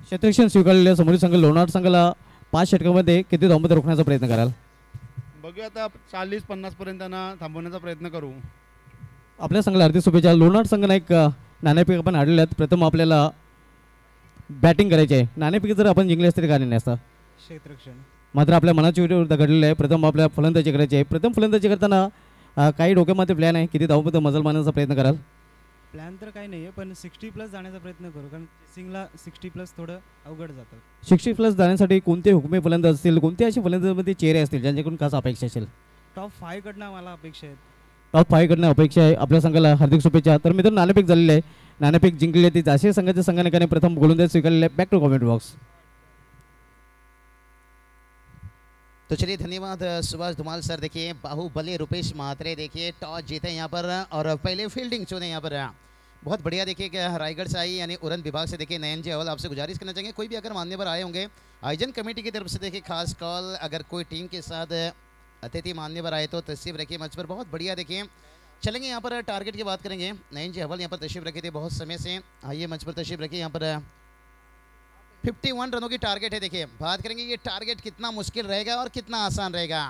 A: क्षेत्ररक्षण स्वीकारलेल्या समोरील संघ लोणार संघाला 5 षटकामध्ये किती धावांमध्ये रोखण्याचा प्रयत्न कराल?
E: बघूया आता 40-50 पर्यंत त्यांना थांबवण्याचा प्रयत्न करू.
A: आपल्या संघाला हार्दिक शुभेच्छा. लोणार संघानं एक नाणेफेक आपण हारलेले आहेत. प्रथम आपल्याला बॅटिंग करायची आहे. नाणेफेक जर आपण जिंकले असते काय नाही असतं.
F: क्षेत्ररक्षण
A: मात्र आपल्या मनाची विरुद्ध घडलेलं आहे. प्रथम आपल्या फलंदाजी करायची आहे. प्रथम फलंदाजी करताना काही डोक्यामध्ये प्लॅन आहे? किती धावांमध्ये मजल मारण्याचा प्रयत्न कराल?
F: प्लॅन तर काही नाही आहे, पण 60+ जाण्याचा प्रयत्न करू, कारण चेसिंगला 60+ थोडं अवघड जातं.
A: 60+ जाण्यासाठी कोणते हुकमे फलंदाज असतील, कोणते असे फलंदाजामध्ये चेहरे असतील ज्यांच्याकडून खास अपेक्षा असेल?
F: टॉप 5 कडनं मला अपेक्षा आहेत.
A: टॉप 5 कडनं अपेक्षा आहे. आपल्या संघाला हार्दिक शुभेच्छा. तर मित्रांनो नाणेफेक झालेले आहे. नाणेफेक जिंकलेली आहे. ती जाशीर संघाच्या संघाने प्रथम गोलंदाज स्वीकारलेले आहे. Back to comment box.
B: तो चलिए धन्यवाद सुभाष धुमाल सर. देखिए बाहुबली रुपेश महात्रे देखिए टॉस जीते यहाँ पर और पहले फील्डिंग चुने यहाँ पर. बहुत बढ़िया. देखिए कि रायगढ़ से आई यानी उड़न विभाग से देखिए नयन जी अवल आपसे गुजारिश करना चाहेंगे कोई भी अगर मान्यवर आए होंगे आयोजन कमेटी की तरफ से देखिए खास कॉल अगर कोई टीम के साथ अतिथि मान्यवर आए तो तशरीफ रखिए मंच पर. बहुत बढ़िया. देखिए चलेंगे यहाँ पर टारगेट की बात करेंगे. नयन जी अवल यहाँ पर तशरीफ रखे थे बहुत समय से. आइए मंच पर तशरीफ रखिए. यहाँ पर 51 रनों की टारगेट है. देखिए बात करेंगे ये टारगेट कितना मुश्किल रहेगा और कितना आसान रहेगा.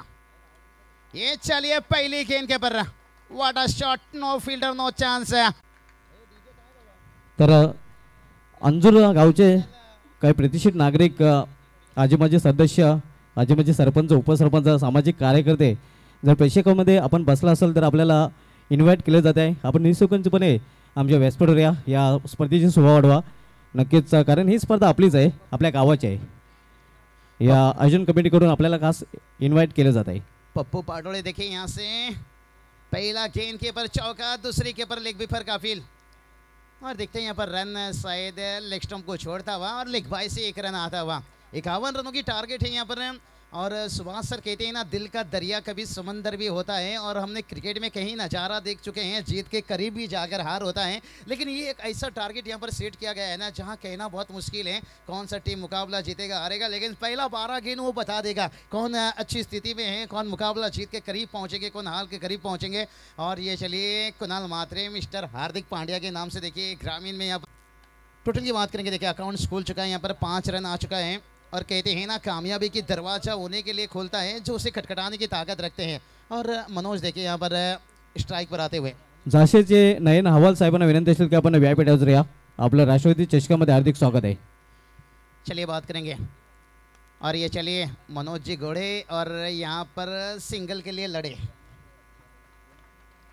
B: ये चलिए पहली गेंद के पर what a shot. No fielder no chance.
A: तर अंजूर गावचे काही प्रतिष्ठित नागरिक, आजी माजी सदस्य, आजी माजी सरपंच, उपसरपंच, सामाजिक कार्यकर्ते जर प्रेक्षकामध्ये आपण बसला असेल तर आपल्याला इन्व्हाइट केले जाते आहे. आपण निःसंकोचपणे आमच्या व्यासपीठावर या स्पर्धेची शोभा वाढवा नक्कीच, कारण ही स्पर्धा आपलीच आहे, आपल्या गावाची आहे. या आयोजन कमिटीकडून आपल्याला खास इन्व्हाइट केलं जात आहे.
B: पप्पू पाटोळे देखिए यहाँ से पहला गेंद के पर चौका, दूसरी के पर लेग बिफर का फील और देखते हैं यहाँ पर रन शायद लेग स्टंप को छोड़ता हुआ और लेग बाय से 1 रन आता हुआ. 51 रनों की टारगेट है यहाँ पर. और सुभाष सर कहते हैं ना दिल का दरिया कभी समंदर भी होता है और हमने क्रिकेट में कहीं नज़ारा देख चुके हैं जीत के करीब भी जाकर हार होता है, लेकिन ये एक ऐसा टारगेट यहाँ पर सेट किया गया है ना जहाँ कहना बहुत मुश्किल है कौन सा टीम मुकाबला जीतेगा हारेगा, लेकिन पहला 12 गेंद वो बता देगा कौन अच्छी स्थिति में है, कौन मुकाबला जीत के करीब पहुँचेंगे, कौन हार के करीब पहुँचेंगे. और ये चलिए कुणाल मात्रे मिस्टर हार्दिक पांड्या के नाम से देखिए ग्रामीण में यहाँ पर टोटल की बात करेंगे. देखिए अकाउंट खुल चुका है यहाँ पर 5 रन आ चुका है और कहते हैं ना कामयाबी की दरवाजा होने के लिए खोलता है जो उसे खटखटाने की ताकद रखते हैं. और मनोज देखिए यहाँ पर स्ट्राइक पर आते हुए
A: झाशीचे नयन हवाल साहेबांना विनंती असेल की आपण व्यापीठ हाजर या. आपलं राष्ट्रवादी चषकामध्ये हार्दिक स्वागत आहे.
B: चलिए बात करेंगे. और ये चलिए मनोज जी घोड़े और यहाँ पर सिंगल के लिए लड़े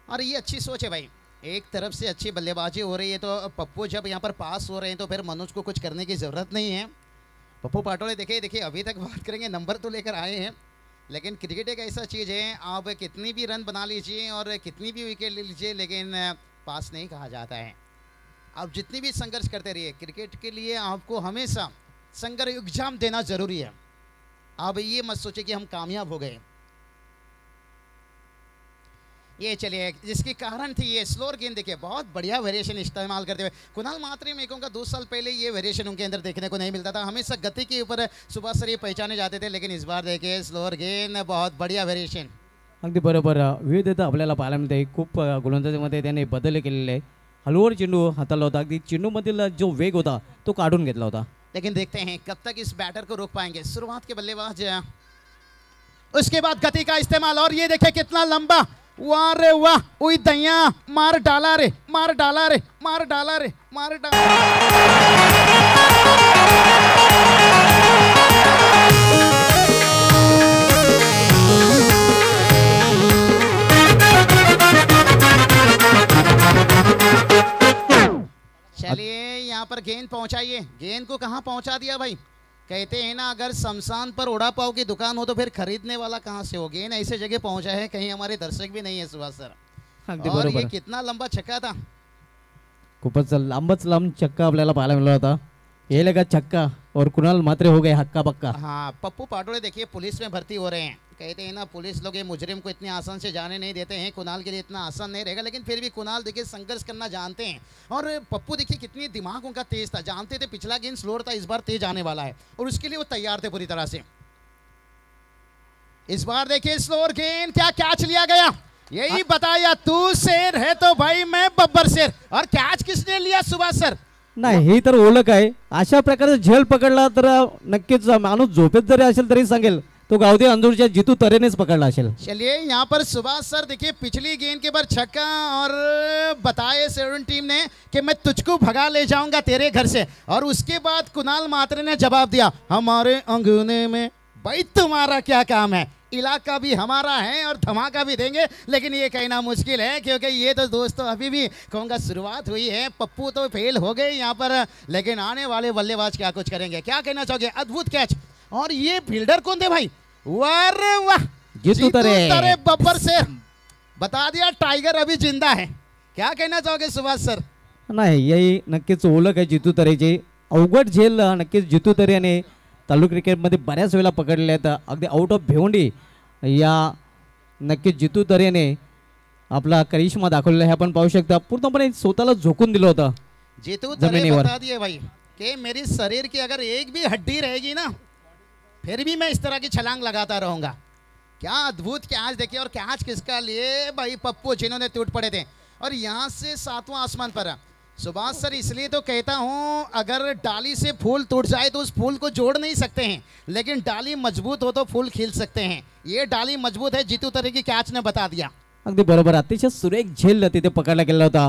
B: और ये अच्छी सोच है भाई. एक तरफ से अच्छी बल्लेबाजी हो रही है तो पप्पू जब यहाँ पर पास हो रहे हैं तो फिर मनोज को कुछ करने की ज़रूरत नहीं है. पप्पू पाटोळे देखिए अभी तक बात करेंगे नंबर तो लेकर आए हैं, लेकिन क्रिकेट एक ऐसा चीज़ है आप कितनी भी रन बना लीजिए और कितनी भी विकेट ले लीजिए लेकिन पास नहीं कहा जाता है. आप जितनी भी संघर्ष करते रहिए क्रिकेट के लिए आपको हमेशा संघर्ष एग्जाम देना ज़रूरी है. आप ये मत सोचिए कि हम कामयाब हो गए. ये चलिए जिसके कारण थी ये स्लोअर गेंद देखिए बहुत बढ़िया वेरिएशन इस्तेमाल करते हुए कुणाल मात्रे में कहूँगा 2 साल पहले ये वेरिएशन उनके अंदर देखने को नहीं मिलता था. हमेशा गति के ऊपर सुभाष सर ये पहचाने जाते थे, लेकिन इस बार देखिए स्लोअर गेंद बहुत बढ़िया वेरिएशन.
A: अगदी बरोबर. विविधता आपल्याला पाहायला मिळते. खूप गोलंदाजीमध्ये त्याने बदल केलेले आहे. हलवून चेंडू हाताळला होता. अगदी चेंडूमधील जो वेग होता तो काढून घेतला होता.
B: लेकिन देखते हैं कब तक इस बैटर को रोक पाएंगे. शुरुआत के बल्लेबाज उसके बाद गति का इस्तेमाल और ये देखिए कितना लंबा. वाह रे वाह. उई दैया मार डाला रे मार डाला रे मार डाला रे मार डाला. चलिए यहाँ पर गेंद पहुंचाइए. गेंद को कहाँ पहुंचा दिया भाई. कहते हैं ना अगर शमशान पर उड़ा पाव की दुकान हो तो फिर खरीदने वाला कहाँ से हो. गेंद ऐसे जगह पहुंचा है कहीं हमारे दर्शक भी नहीं है सुभाष सर.
A: अगदी
B: और ये
A: बरोबर.
B: कितना लंबा छक्का था.
A: खूपच लांबच लांब चक्का आपल्याला पाहायला मिळाला होता. ये लगा चक्का और कुणाल मात्रे हो गए हक्का पक्का.
B: हाँ पप्पू पाटोळे देखिए पुलिस में भर्ती हो रहे हैं. कहते हैं ना पुलिस लोग ये मुजरिम को इतने आसान से जाने नहीं देते हैं. कुणाल के लिए इतना आसान नहीं रहेगा, लेकिन फिर भी कुणाल देखिए संघर्ष करना जानते हैं. और पप्पू देखिए कितनी दिमाग उनका तेज था. जानते थे पिछला गेंद स्लोअर था, इस बार तेज आने वाला है और उसके लिए वो तैयार थे पूरी तरह से. इस बार देखिए स्लोअर गेंद क्या कैच लिया गया. यही बताया तू शेर है तो भाई मैं बब्बर शेर. और कैच किसने लिया सुभाष सर.
A: नाही ही तर ओळख आहे. अशा प्रकारचा झेल पकडला तर नक्कीच माणूस झोपेत जरी असेल तरी सांगेल तो गावदे अंजूरच्या जितू तरेनेच पकडला असेल.
B: चलिए यहाँ पर सुभाष सर देखिए पिछली गेंद के बाद छक्का और बताए स्टूडेंट टीम ने कि मैं तुझको भगा ले जाऊंगा तेरे घर से, और उसके बाद कुणाल मात्रे ने जवाब दिया हमारे अंगूने में भाई तुम्हारा क्या काम है, इलाका भी हमारा है और धमाका भी देंगे, लेकिन ये कहना मुश्किल है क्योंकि ये तो दोस्तों अभी भी कहूँगा शुरुआत हुई है. पप्पू तो फेल हो गए यहाँ पर, लेकिन आने वाले बल्लेबाज क्या कुछ करेंगे, क्या कहना चाहोगे. अद्भुत कैच, और ये फील्डर कौन थे भाई, वाह वाह
A: जितू तरे
B: बब्बर से बता दिया टाइगर अभी जिंदा है. क्या कहना चाहोगे सुभाष सर.
A: नाही यही नक्कीच ओळख आहे जितू तरेची. अवघड झेल नक्कीच जितू तरे याने तालुका क्रिकेटमध्ये बऱ्याच वेळा पकडले आहेत. अगदी आउट ऑफ भिवंडी या नक्कीच जितू तरेने आपला करिश्मा दाखवलेला आहे. आपण पाहू शकता पूर्णपणे स्वतःला झोकून दिलं होतं
B: जीतू तरे
A: जमिनीवर.
B: बता दिए भाई कि मेरी शरीर की अगर एक भी हड्डी रहेगी ना फिर भी मैं इस तरह की छलांग लगाता रहूंगा. क्या अद्भुत कैच देखिए, और कैच किसका लिए भाई पप्पू जिन्होंने टूट पड़े थे, और यहाँ से 7वां आसमान पर. सुभाष सर इसलिए तो कहता हूँ अगर डाली से फूल टूट जाए तो उस फूल को जोड़ नहीं सकते हैं, लेकिन डाली मजबूत हो तो फूल खिल सकते हैं. ये डाली मजबूत है, जीतू तरे की कैच ने बता दिया.
A: अगदी बरोबर. अतिशय सुरेख झेल तिथे पकडला गेला होता.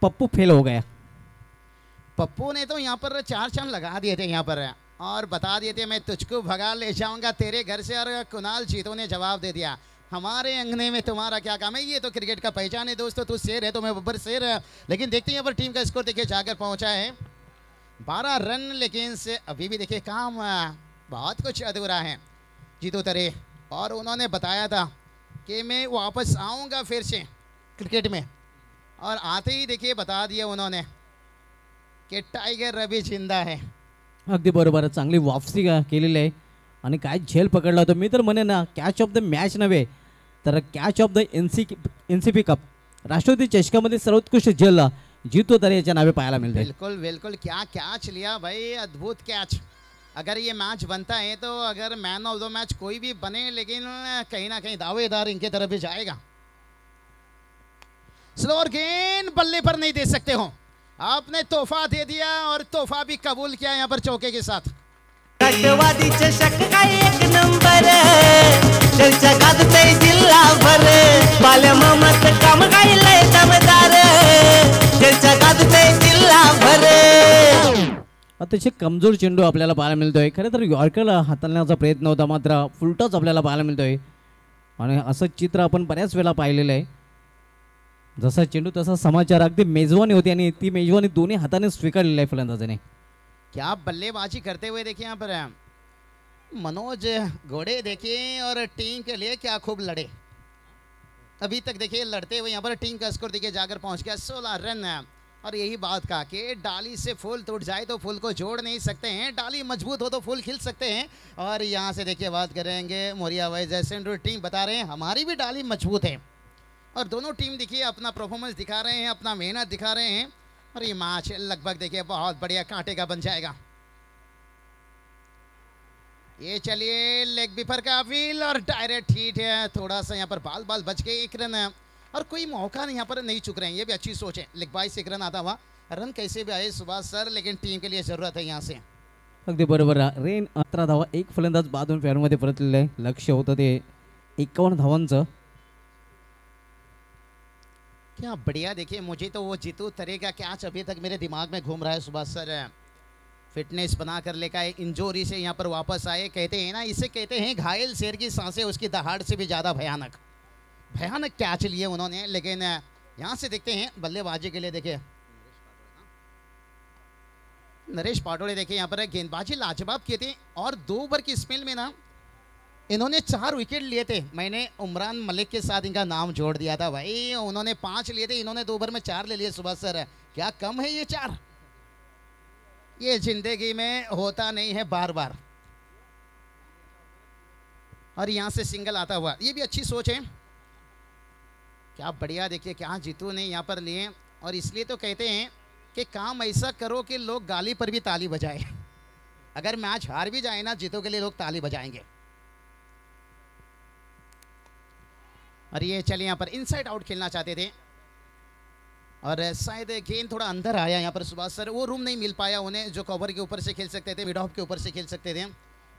A: पप्पू फेल हो गया.
B: पप्पू ने तो यहाँ पर 4 चांद लगा दिए थे यहाँ पर, और बता दिए थे मैं तुझको भगा ले जाऊंगा तेरे घर से, और कुणाल जीतो ने जवाब दे दिया हमारे अंगने में तुम्हारा क्या काम है. ये तो क्रिकेट का पहचान है दोस्तों, तू शेर है तो मैं बब्बर शेर है. लेकिन देखते हैं यहाँ पर टीम का स्कोर देखिए जाकर पहुंचा है 12 रन, लेकिन से अभी भी देखिए काम बहुत कुछ अधूरा है. जीतू तरे, और उन्होंने बताया था कि मैं वापस आऊँगा फिर से क्रिकेट में, और आते ही देखिए बता दिया उन्होंने कि टाइगर अभी जिंदा है.
A: अगदी बरोबर. चांगली वापसी केलेली आहे आणि काय झेल पकडला होता. मी तर म्हणे ना कॅच ऑफ द मॅच नव्हे तर catch of the NCP cup राष्ट्रवादी चषकामध्ये सर्वोत्कृष्ट झेल जीतू तरे याच्या नावे पाहायला मिळते.
B: बिल्कुल बिल्कुल, क्या कैच लिया भाई, अद्भुत कैच. अगर ये मैच बनता है तो अगर मैन ऑफ द मैच कोई भी बने, लेकिन कहीं ना कहीं दावेदार इनके तरफ भी जाएगा. स्लोअर गेंद बल्ले पर नहीं दे सकते हो, आपने तोहफा दे दिया और तोहफा भी कबूल किया यहाँ पर चौके के साथ.
C: राष्ट्रवादी चषक काय एक नंबर चर्चा गाजते जिल्हाभर बाल्या मामाचं काम काय लय दमदार चर्चा गाजते जिल्हाभर.
A: अतिशय कमजोर चेंडू आपल्याला पाहायला मिळतोय. खरं तर यॉर्करला हाताळण्याचा प्रयत्न होता, मात्र फुलटॉस आपल्याला पाहायला मिळतोय, आणि असं चित्र आपण बऱ्याच वेळा पाहिलेलं आहे. जसा चेंडू तसा समाचार. अगदी मेजवानी होती आणि ती मेजवानी दोन्ही हाताने स्वीकारलेली आहे फलंदाजाने.
B: क्या बल्लेबाजी करते हुए देखिए यहाँ पर मनोज घोड़े देखिए, और टीम के लिए क्या खूब लड़े. अभी तक देखिए लड़ते हुए यहाँ पर टीम का स्कोर देखिए जाकर पहुँच गया 16 रन. और यही बात कहा कि डाली से फूल टूट जाए तो फूल को जोड़ नहीं सकते हैं, डाली मजबूत हो तो फूल खिल सकते हैं. और यहाँ से देखिए बात करेंगे मोरिया वाइज एसेंड्रो टीम बता रहे हैं हमारी भी डाली मजबूत है, और दोनों टीम देखिए अपना परफॉर्मेंस दिखा रहे हैं, अपना मेहनत दिखा रहे हैं, और ये मैच लगभग देखिए बहुत बढ़िया कांटे का बन जाएगा. ये चलिए लेग बिफर का फील और डायरेक्ट हिट है. थोड़ा सा यहाँ पर बाल बच गए. 1 रन और कोई मौका नहीं यहाँ पर नहीं चुक रहे हैं, ये भी अच्छी सोच है. लेग बाय से 1 रन आता हुआ, रन कैसे भी आए सुभाष सर, लेकिन टीम के लिए जरूरत है यहाँ से.
A: अगदी बरोबर. रेन 18 धावा, एक फलंदाज बादून फेअरमध्ये परतलेला आहे. लक्ष्य होतं ते 51 धावांचं.
B: क्या बढ़िया. देखिए मुझे तो वो जीतू तरे का कैच अभी तक मेरे दिमाग में घूम रहा है सुभाष सर. फिटनेस बना कर लेकर आए, इंजोरी से यहाँ पर वापस आए. कहते हैं ना, इसे कहते हैं घायल शेर की सांसें उसकी दहाड़ से भी ज़्यादा भयानक कैच लिए उन्होंने. लेकिन यहाँ से देखते हैं बल्लेबाजी के लिए देखिए नरेश पाटोले देखिए यहाँ पर गेंदबाजी लाजवाब किए थे, और 2 ओवर की स्पेल में ना इन्होंने 4 विकेट लिए थे. मैंने उमरान मलिक के साथ इनका नाम जोड़ दिया था भाई. उन्होंने 5 लिए थे, इन्होंने 2 ओवर में 4 ले लिए. सुभाष सर क्या कम है ये 4? ये जिंदगी में होता नहीं है बार बार. और यहाँ से सिंगल आता हुआ, ये भी अच्छी सोच है. क्या बढ़िया. देखिए क्या जीतू ने यहाँ पर लिए, और इसलिए तो कहते हैं कि काम ऐसा करो कि लोग गाली पर भी ताली बजाए. अगर मैच हार भी जाए ना, जीतू के लिए लोग ताली बजाएंगे. और ये चलिए यहाँ पर इनसाइड आउट खेलना चाहते थे. और शायद गेंद थोड़ा अंदर आया यहाँ पर सुभाष सर, वो रूम नहीं मिल पाया उन्हें जो कवर के ऊपर से खेल सकते थे, मिड ऑफ के ऊपर से खेल सकते थे।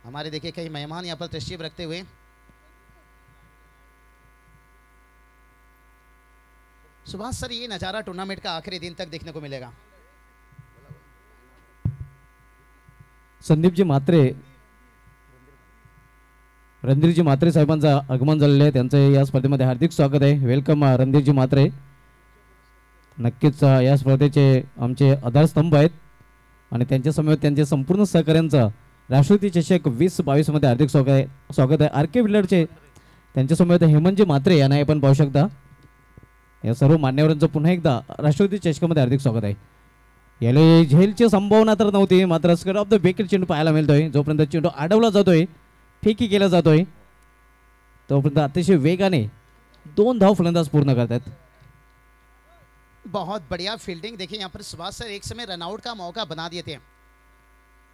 B: हमारे देखिए कई मेहमान यहाँ पर तशरीफ रखते हुए। सुभाष सर, ये नज़ारा टूर्नामेंट का आखिरी दिन तक देखने को मिलेगा।
A: संदीपजी म्हात्रे, रणधीरजी म्हात्रे साहेबांचं आगमन झालेलं आहे, त्यांचं या स्पर्धेमध्ये हार्दिक स्वागत आहे. वेलकम रणधीरजी म्हात्रे. नक्कीच या स्पर्धेचे आमचे आधारस्तंभ आहेत आणि त्यांच्या समोर त्यांचे संपूर्ण सहकाऱ्यांचं राष्ट्रपती चषक 2022 मध्ये हार्दिक स्वागत आहे. आर.के. बिल्डरचे त्यांच्यासमोर हेमंतजी म्हात्रे यांना आपण पाहू शकता. या सर्व मान्यवरांचं पुन्हा एकदा राष्ट्रपती चषकामध्ये हार्दिक स्वागत आहे. याला झेलची संभावना तर नव्हती, मात्र स्क्वेअर ऑफ द विकेट चेंडू पाहायला मिळतोय. जोपर्यंत चेंडू अडवला जातोय, फेकी केला जातोय, तोपर्यंत अतिशय वेगाने 2 धाव फलंदाज पूर्ण करतात.
B: बहुत बढ़िया फील्डिंग। देखिए यहाँ पर सुभाष सर एक समय रनआउट का मौका बना दिए थे।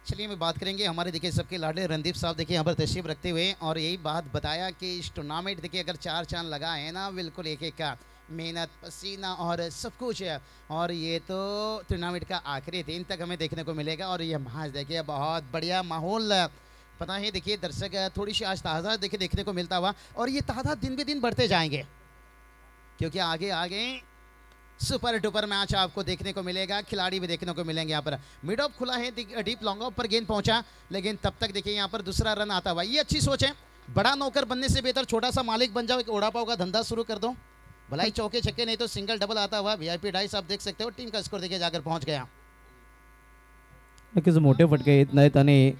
B: चलिए मैं बात करेंगे हमारे देखिए सबके लाडले रणदीप साहब देखिए यहाँ पर तशरीफ रखते हुए, और यही बात बताया कि इस टूर्नामेंट देखिए अगर 4 चांद लगा है ना, बिल्कुल एक एक का मेहनत, पसीना और सब कुछ है, और ये तो टूर्नामेंट का आखिरी दिन तक हमें देखने को मिलेगा। और ये मैच देखिए बहुत बढ़िया माहौल, पता है देखिए दर्शक थोड़ी सी आज ताज़ा देखिए देखने को मिलता हुआ, और ये तादाद दिन ब दिन बढ़ते जाएंगे, क्योंकि आगे आगे सुपर डुपर मैच आपको देखने को मिलेगा, खिलाड़ी भी देखने को मिलेंगे। यहाँ पर मिड ऑफ खुला है, डीप लॉन्ग ऑफ पर गेंद पहुंचा, लेकिन तब तक देखिए यहाँ पर दूसरा रन आता हुआ। ये अच्छी सोच है, बड़ा नौकर बनने से बेहतर छोटा सा मालिक बन जाओ, एक ओड़ा पाव का धंधा शुरू कर दो, भलाई चौके छक्के नहीं तो सिंगल डबल आता हुआ। वीआईपी डाइस आप देख सकते हो, टीम का स्कोर देखिए जाकर पहुंच गया।
A: नक्कीच मोठे फटके येत नाहीत आणि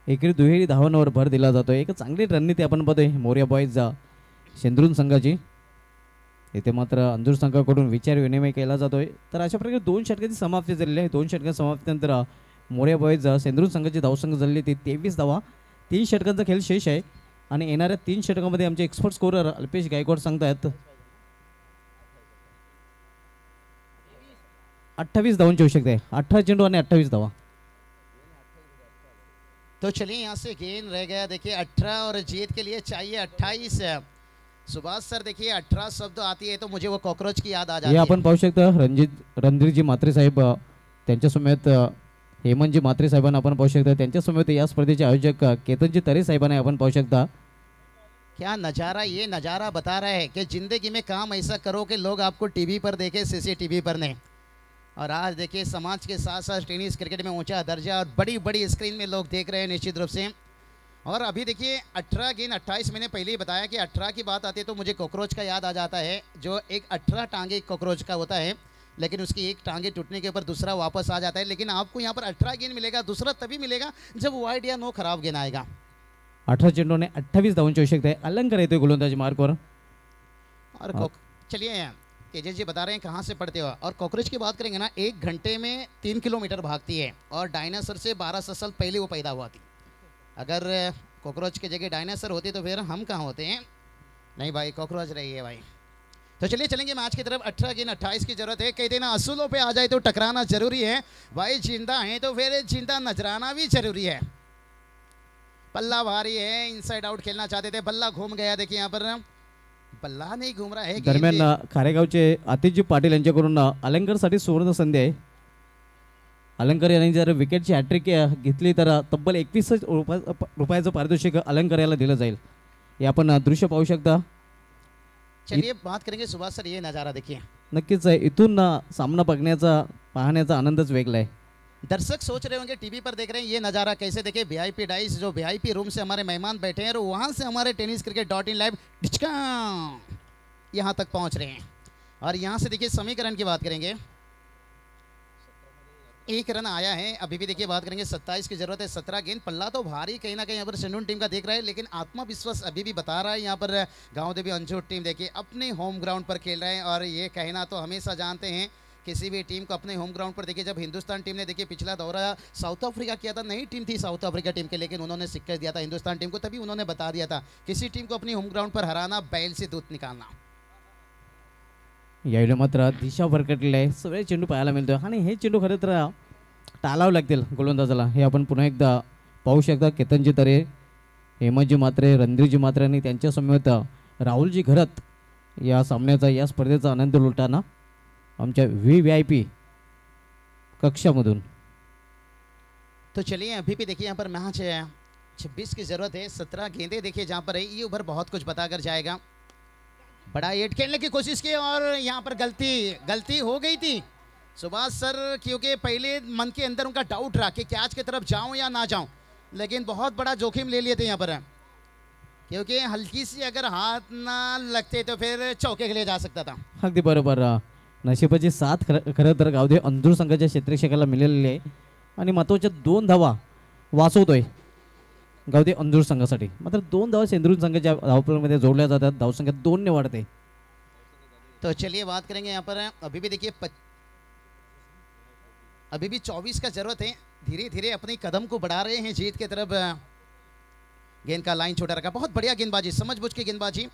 A: एकेरी दुहेरी धावांवर भर दिला जातोय. एक चांगली रणनीती आपण पाहतोय मोर्या बॉईज शेंद्रून संघाची. येथे मात्र अंजूर संघाकडून विचार विनिमय केला जातोय. तर अशा प्रकारे 2 षटकांची समाप्ती झालेली आहे. 2 षटकांच्या समाप्तीनंतर मोर्या बॉईज शेंद्रून संघाची धावसंख्या झालेली ती 23 धावा. 3 षटकांचा खेळ शेष आहे आणि येणाऱ्या 3 षटकांमध्ये आमचे एक्सपर्ट स्कोरर अल्पेश गायकवाड सांगतायत 28 धावांची आवश्यकता आहे. 18 चेंडू आणि 28 धावा.
B: तो चलिए यहाँ से गेंद रह गया देखिए 18, और जीत के लिए चाहिए 28। सुभाष सर देखिए 18 शब्द आती है तो मुझे वो कॉकरोच की याद आ जाती
A: हे
B: है।
A: आपण पाहू शकता रणधीरजी म्हात्रे साहेब, त्यांच्यासमवेत हेमंतजी म्हात्रे साहेबांना आपण पाहू शकता. त्यांच्यासमवेत या स्पर्धेचे आयोजक केतनजी तरे साहेबांना आपण पाहू शकता.
B: क्या नज़ारा, ये नज़ारा बता रहा है कि ज़िंदगी में काम ऐसा करो कि लोग आपको टीवी पर देखें, सीसीटीवी पर नहीं। और आज देखिए समाज के साथ साथ टेनिस क्रिकेट में ऊंचा दर्जा और बड़ी बड़ी स्क्रीन में लोग देख रहे हैं निश्चित रूप से। और अभी देखिए 18 गेंद 28, मैंने पहले ही बताया कि 18 की बात आती है तो मुझे कॉकरोच का याद आ जाता है, जो एक 18 टांगे कॉकरोच का होता है, लेकिन उसकी एक टांगे टूटने के ऊपर दूसरा वापस आ जाता है। लेकिन आपको यहाँ पर 18 गेंद मिलेगा, दूसरा तभी मिलेगा जब वाइड या नो खराब गेंद आएगा।
A: 18 चेंडूने 28 धावांची आवश्यकता आहे. अलंकार येतोय गोलंदाजी मार्कवर.
B: और चलिए तेजस जी बता रहे हैं कहाँ से पढ़ते हो। और कॉकरोच की बात करेंगे ना, 1 घंटे में 3 किलोमीटर भागती है, और डायनासोर से 1200 साल पहले वो पैदा हुआ थी। अगर कॉकरोच की जगह डायनासोर होती तो फिर हम कहाँ होते हैं। नहीं भाई, कॉकरोच रही है भाई। तो चलिए चलेंगे मैच की तरफ। 18 गेंद 28 की जरूरत है। कहते ना असूलों पे आ जाए तो टकराना जरूरी है भाई, जिंदा है तो फिर जिंदा नजराना भी जरूरी है। पल्ला भारी है, इनसाइड आउट खेलना चाहते थे, बल्ला घूम गया। देखिए यहाँ पर बल्ला नहीं घूम रहा है।
A: दरम्यान खारेगावचे आतिशजी पाटील यांच्याकडून अलंकारसाठी सुवर्ण संधी आहे. अलंकार यांनी जर विकेटची हॅट्रिक घेतली तर तब्बल 21 रुपयाचं पारितोषिक अलंकार याला दिलं जाईल. हे आपण दृश्य पाहू शकता.
B: चलिए बात करेंगे सुभाष सर, ये नज़ारा देखिए।
A: नक्कीच इथून सामना पाहण्याचा आनंदच वेगळा आहे.
B: दर्शक सोच रहे होंगे टीवी पर देख रहे हैं ये नज़ारा कैसे देखे। वीआईपी डाइस जो वीआईपी रूम से हमारे मेहमान बैठे हैं, और वहाँ से हमारे tenniscricket.in लाइव डिचका यहाँ तक पहुँच रहे हैं। और यहाँ से देखिए समीकरण की बात करेंगे, 1 रन आया है। अभी भी देखिए बात करेंगे 27 की जरूरत है। 17 गेंद, पल्ला तो भारी कहीं ना कहीं यहाँ पर शेंडून टीम का देख रहा है, लेकिन आत्मविश्वास अभी भी बता रहा है। यहाँ पर गाँव देवी अंजूर टीम देखिए अपने होम ग्राउंड पर खेल रहे हैं, और ये कहना तो हमेशा जानते हैं किसी भी टीम को अपने होम ग्राउंड पर। देखिए जब हिंदुस्तान टीम ने देखिए पिछला दौरा साउथ अफ्रीका किया था, नई टीम थी साउथ अफ्रीका टीम के, लेकिन उन्होंने सिक्का दिया था हिंदुस्तान टीम को, तभी उन्होंने बता दिया था किसी टीम को अपनी होम ग्राउंड पर हराना बैल से दूध निकालना।
A: यावेळी मात्र दिशा भरकटलेला आहे. सगळे चेंडू पाहायला मिळतोय आणि हे चेंडू खरं तर टाळावं लागतील गोलंदाजाला. हे आपण पुन्हा एकदा पाहू शकता. केतनजी तरे, हेमंतजी म्हात्रे, रणधीरजी म्हात्रे आणि त्यांच्या समवेत राहुलजी घरत या सामन्याचा या स्पर्धेचा आनंद लुटताना. आमच्या VVIP कक्षामधून.
B: तो चलिए अभी भी देखिए यहाँ पर मैच है 26 की जरूरत है, 17 गेंदे देखिए जहाँ पर है, ये ओवर बहुत कुछ बताकर जाएगा। बड़ा हिट खेलने की कोशिश की और यहाँ पर गलती हो गई थी सुभाष सर, क्योंकि पहले मन के अंदर उनका डाउट रहा कि कैच की तरफ जाऊं या ना जाऊं, लेकिन बहुत बड़ा जोखिम ले लिए थे यहाँ पर, क्योंकि हल्की सी अगर हाथ ना लगते तो फिर चौके के लिए जा सकता था।
A: अगदी बरोबर. नशिबाची साथ खरं तर गावदे अंधूर संघाच्या क्षेत्ररक्षकाला मिळालेली आहे आणि महत्त्वाच्या 2 धावा वाचवतोय गावदे अंधूर संघासाठी. मात्र 2 धावा सेंद्रून संघाच्या धावफलकामध्ये जोडल्या जातात, धावसंख्या 2 ने वाढते.
B: तो चलिए बात करेंगे यहाँ पर अभी भी देखिए अभी भी 24 का जरूरत है, धीरे धीरे अपनी कदम को बढ़ा रहे हैं जीत की तरफ। गेंद का लाइन छोटा रखा, बहुत बढ़िया गेंदबाजी, समझबूझ की गेंदबाजी,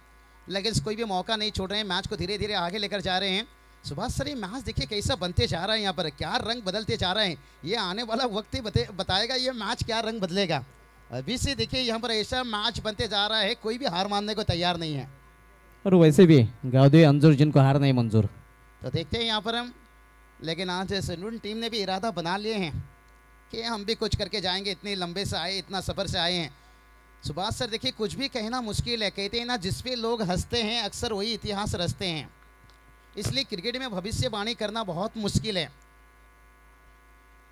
B: लेकिन कोई भी मौका नहीं छोड़ रहे हैं, मैच को धीरे धीरे आगे लेकर जा रहे हैं। सुभाष सर ये मैच देखिए कैसा बनते जा रहा है, यहाँ पर क्या रंग बदलते जा रहे हैं, ये आने वाला वक्त ही बताएगा ये मैच क्या रंग बदलेगा। अभी से देखिए यहाँ पर ऐसा मैच बनते जा रहा है, कोई भी हार मानने को तैयार नहीं है।
A: और वैसे भी गावदे अंजूर जिनको हार नहीं मंजूर.
B: तो देखते हैं यहाँ पर हम, लेकिन आज सेंट्रल टीम ने भी इरादा बना लिए हैं कि हम भी कुछ करके जाएंगे, इतने लंबे से आए, इतना सफ़र से आए हैं। सुभाष सर देखिए कुछ भी कहना मुश्किल है, कहते हैं ना जिस पे लोग हंसते हैं अक्सर वही इतिहास रचते हैं, इसलिए क्रिकेट में भविष्यवाणी करना बहुत मुश्किल है।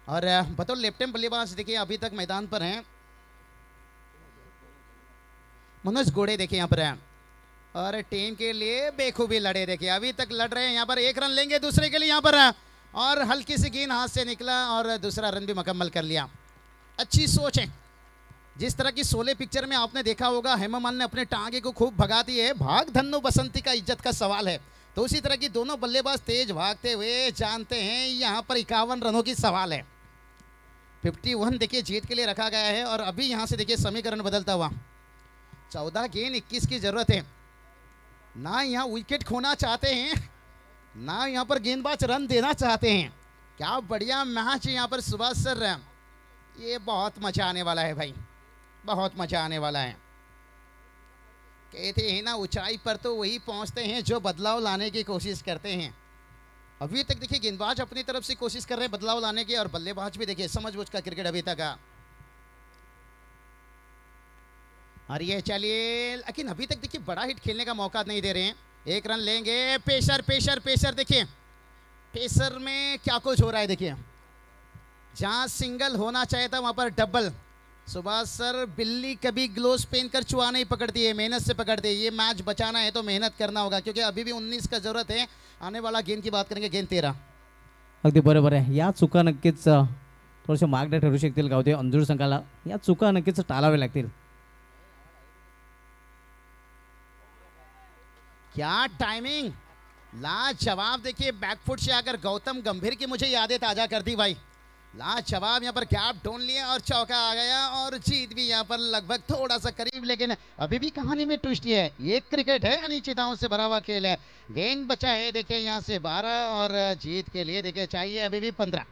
B: और बतौर लेफ्ट हैंड बल्लेबाज देखिए अभी तक मैदान पर हैं मनोज गोड़े, देखिए यहाँ पर हैं और टीम के लिए बेखूबी लड़े, देखिए अभी तक लड़ रहे हैं। यहाँ पर 1 रन लेंगे दूसरे के लिए यहाँ पर, और हल्की सी गेंद हाथ से निकला और दूसरा रन भी मुकम्मल कर लिया। अच्छी सोच है, जिस तरह की शोले पिक्चर में आपने देखा होगा हेमा मालिनी ने अपने टांगे को खूब भगाती है, भाग धन्नो बसंती का इज्जत का सवाल है, तो उसी तरह की दोनों बल्लेबाज तेज भागते हुए जानते हैं यहाँ पर 51 रनों की सवाल है। 51 देखिए जीत के लिए रखा गया है, और अभी यहाँ से देखिए समीकरण बदलता हुआ 14 गेंद 21 की जरूरत है। ना यहाँ विकेट खोना चाहते हैं, ना यहाँ पर गेंदबाज रन देना चाहते हैं। क्या बढ़िया मैच यहाँ पर सुभाष सर, ये बहुत मजा आने वाला है भाई, बहुत मजा आने वाला है। कहते हैं ना ऊंचाई पर तो वही पहुंचते हैं जो बदलाव लाने की कोशिश करते हैं। अभी तक देखिए गेंदबाज अपनी तरफ से कोशिश कर रहे हैं बदलाव लाने की, और बल्लेबाज भी देखिए समझबूझ का क्रिकेट अभी तक। और ये चलिए, लेकिन अभी तक देखिए बड़ा हिट खेलने का मौका नहीं दे रहे हैं। 1 रन लेंगे, पेसर पेसर पेसर, देखिए पेसर में क्या कुछ हो रहा है, देखिए जहां सिंगल होना चाहिए था वहां पर डबल। सुभाष सर बिल्ली कभी ग्लोव्स पहनकर चुहा नहीं पकड़ती है, मेहनत से पकड़ती है। ये मैच बचाना है तो मेहनत करना होगा, क्योंकि अभी भी 19 का जरूरत है। आने वाला गेंद की बात करेंगे, गेंद 13।
A: अगदी बरोबर आहे. या चुका नक्कीच थोडेसे मार्ग ठरू शकतील गावदे अंजूर संघाला, या चुका नक्कीच टाळाव्या लागतील.
B: क्या टाइमिंग, लाजवाब। देखिए बैकफुट से आकर गौतम गंभीर की मुझे यादें ताजा कर दी भाई, लाजवाब। यहाँ पर गैप ढूंढ लिया और चौका आ गया, और जीत भी यहाँ पर लगभग थोड़ा सा करीब, लेकिन अभी भी कहानी में ट्विस्ट है। ये क्रिकेट है, अनिश्चितताओं से भरा हुआ खेल है। गेंद बचा है देखिए यहाँ से 12, और जीत के लिए देखिए चाहिए अभी भी 15।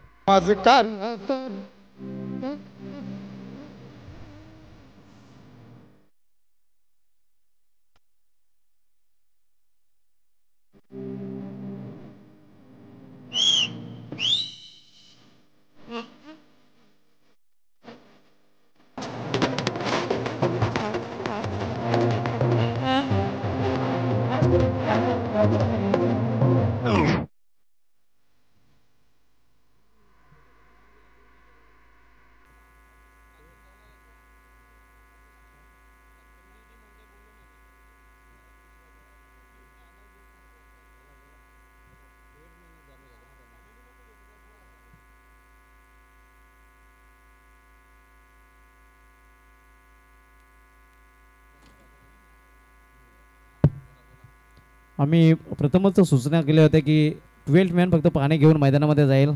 A: आम्ही प्रथमच सूचना केल्या होत्या की 12th मॅन फक्त पाणी घेऊन मैदानामध्ये जाईल,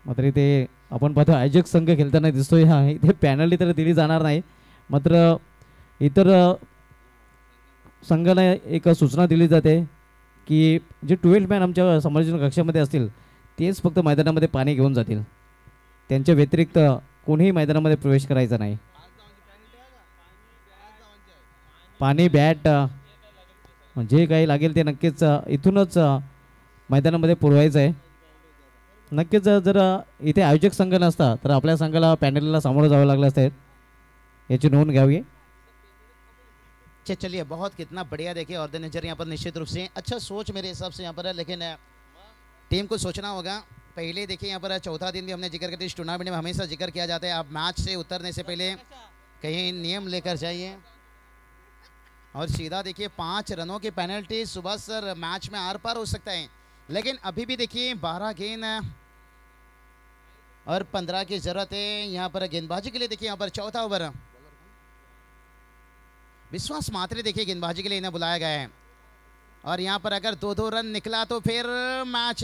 A: मात्र इथे आपण पाहतो आयोजक संघ खेळताना दिसतोय. हा इथे पॅनल्टी तर दिली जाणार नाही, मात्र इतर संघाला एक सूचना दिली जाते की जे 12th मॅन आमच्या समालोचन कक्षामध्ये असतील तेच फक्त मैदानामध्ये पाणी घेऊन जातील, त्यांच्या व्यतिरिक्त कोणीही मैदानामध्ये प्रवेश करायचा नाही. पाणी, बॅट जे काही लागेल ते नक्कीच इथूनच मैदानामध्ये पुरवायचं आहे. नक्कीच जर इथे आयोजक संघ नसता तर आपल्या संघाला पॅनलला सामोरं जावं लागलं असतं, याची नोंद घ्यावी.
B: चलिए बहुत कितना बढ़िया देखिए ऑर्गेनाइजर यहाँ पर निश्चित रूप से अच्छा सोच मेरे हिसाब से यहाँ पर है, लेकिन टीम को सोचना होगा. पहले देखिए यहाँ पर चौथा दिन भी हमने जिक्र किया, इस टूर्नामेंट में हमेशा जिक्र किया जाता है आप मैच से उतरने से पहले कहीं नियम लेकर जाइए और सीधा देखिए 5 रनों की पेनल्टी सुबह सर मैच में आर पार हो सकता है. लेकिन अभी भी देखिए 12 गेंद और 15 की जरूरत है यहाँ पर गेंदबाजी के लिए. देखिए यहाँ पर चौथा ओवर विश्वास मात्रे देखिए गेंदबाजी के लिए इन्हें बुलाया गया है और यहाँ पर अगर 2-2 रन निकला तो फिर मैच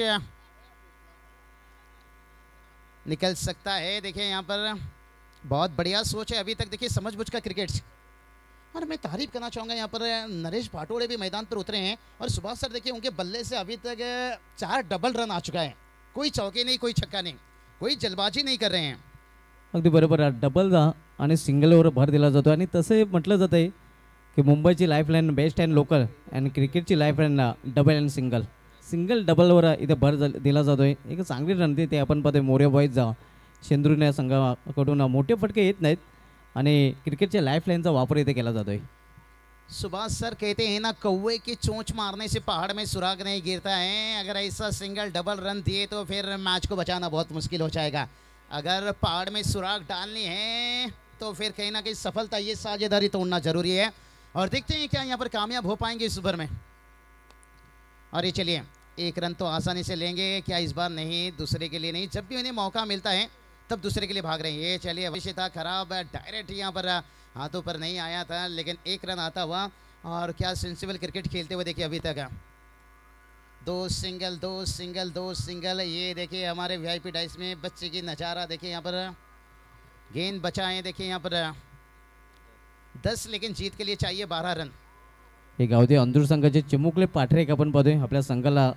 B: निकल सकता है. देखिए यहाँ पर बहुत बढ़िया सोच है अभी तक देखिए समझबूझ का क्रिकेट. और मैं तारीफ करना चाहूँगा यहाँ पर नरेश पाटोड़े भी मैदान पर उतरे हैं और सुभाष सर देखिए उनके बल्ले से अभी तक 4 डबल रन आ चुका है. कोई चौके नहीं, कोई छक्का नहीं, कोई जल्दबाजी नाही कर रहे हैं.
A: अगदी बरोबर आहे. डबल आणि सिंगलवर भर दिला जातो आणि तसे म्हटलं जातं आहे की मुंबईची लाईफलाईन बेस्ट अँड लोकल आणि क्रिकेटची lifeline double and single. Single डबलवर इथे भर दिला जातो आहे. एक चांगली रणनीती ते आपण पाहतोय. मोर्या बॉईज शेंद्रुने या संघाकडून मोठे फटके येत नाहीत आणि क्रिकेटच्या लाईफलाईनचा वापर इथे केला जातोय.
B: सुभाष सर कहते हैं ना कौवे की चोंच मारने से पहाड़ में सुराग नहीं गिरता है. अगर ऐसा सिंगल डबल रन दिए तो फिर मैच को बचाना बहुत मुश्किल हो जाएगा. अगर पहाड़ में सुराग डालनी है तो फिर कहीं ना कहीं सफलता ये साझेदारी तोड़ना जरूरी है और देखते हैं क्या यहाँ पर कामयाब हो पाएंगे इस ओवर में. और ये चलिए 1 रन तो आसानी से लेंगे क्या इस बार? नहीं, दूसरे के लिए नहीं, जब भी उन्हें मौका मिलता है तब दूसरे के लिए भाग रहे हैं. ये चलिए अवश्य था खराब, डायरेक्ट यहाँ पर हाथों पर नहीं आया था लेकिन 1 रन आता हुआ और क्या सेंसिबल क्रिकेट खेलते हुए देखिए अभी तक 2 सिंगल 2 सिंगल 2 सिंगल. ये देखिए हमारे वीआईपी डाइस में बच्चे की नज़ारा देखिए यहाँ पर गेंद बचाएं. देखिए यहाँ पर 10 लेकिन जीत के लिए चाहिए 12 रन.
A: हे गावते अंधूर संघाचे चिमुकले पाठरे एक आपण पाहतोय आपल्या संघाला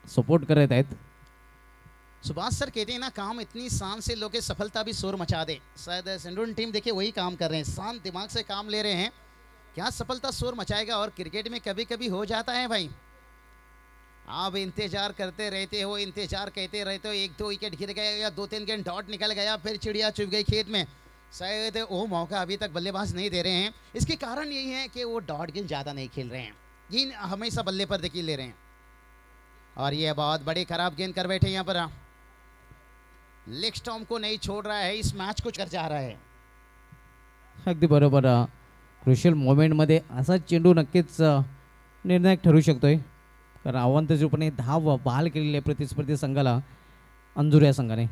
A: सपोर्ट करत आहेत.
B: सुभाष सर कहते हैं ना काम इतनी शान से लोगे सफलता भी शोर मचा दे. शायद सेंट्रल टीम देखिए वही काम कर रहे हैं, शांत दिमाग से काम ले रहे हैं. क्या सफलता शोर मचाएगा? और क्रिकेट में कभी कभी हो जाता है भाई, आप इंतजार करते रहते हो, इंतजार कहते रहते हो, 1-2 विकेट गिर गया या 2-3 गेंद डॉट निकल गया, फिर चिड़िया चुभ गई खेत में. शायद वो मौका अभी तक बल्लेबाज नहीं दे रहे हैं. इसके कारण यही है कि वो डॉट गेंद ज़्यादा नहीं खेल रहे हैं, गेंद हमेशा बल्ले पर देखिए ले रहे हैं. और ये बहुत बड़ी खराब गेंद कर बैठे यहाँ पर. लेग स्टॉम्प को नहीं छोड़ रहा है, इस मैच को कर जा रहा है.
A: अगदी बरोबर. क्रुशियल मोमेंटमध्ये असा चेंडू नक्कीच निर्णायक ठरू शकतोय कारण आव्हानतेजूपणे धाव बहाल केलेली आहे प्रतिस्पर्धी संघाला अंजुर या संघाने.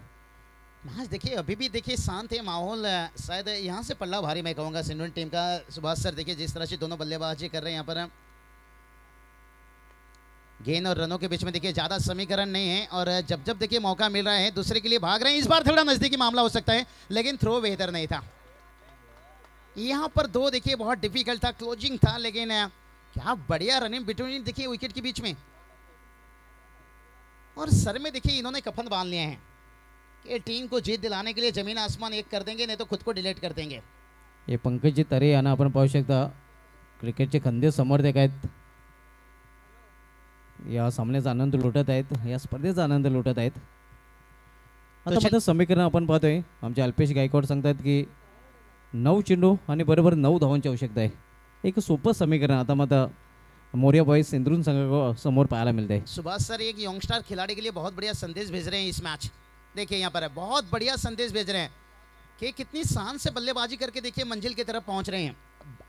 B: मैच देखिए अभी भी देखिए शांत है माहौल. शायद यहाँ से पल्ला भारी मैं कहूँगा सिंधुन टीम का. सुभाष सर देखिए जिस तरह से दोनों बल्लेबाजी कर रहे हैं यहाँ पर, गेंद और रनों के बीच में देखिए ज़्यादा समीकरण नहीं है और जब जब देखिए मौका मिल रहा है दूसरे के लिए भाग रहे हैं. इस बार थोड़ा नज़दीकी मामला हो सकता है लेकिन थ्रो बेहतर नहीं था. यहाँ पर 2 देखिए बहुत डिफिकल्ट था, क्लोजिंग था, लेकिन क्या बढ़िया रनिंग बिटवीन देखिए विकेट के बीच में. और सर में देखिए इन्होंने कफन बांध लिए हैं कि टीम को जीत दिलाने के लिए जमीन आसमान एक कर देंगे, नहीं तो खुद को डिलीट कर देंगे.
A: हे पंकजी तरे यांना आपण पाहू शकता क्रिकेटचे खंदे समर्थक आहेत. या सामन्याचा आनंद लुटत आहेत, या स्पर्धेचा आनंद लुटत आहेत. आता मात्र समीकरण आपण पाहतोय आमचे अल्पेश गायकवाड सांगतात की 9 चेंडू आणि बरोबर 9 धावांची आवश्यकता आहे. एक सोपं समीकरण आता मात्र मोरिया बॉयज सिंधुन संघ समोर पाहायला मिळत आहे.
B: सुभाष सर एक यंगस्टर खिलाड़ी के लिए बहुत बढ़िया संदेश भेज रहे हैं इस मैच. देखिए यहाँ पर है बहुत बढ़िया संदेश भेज रहे हैं कि कितनी शान से बल्लेबाजी करके देखिए मंजिल की तरफ पहुँच रहे हैं.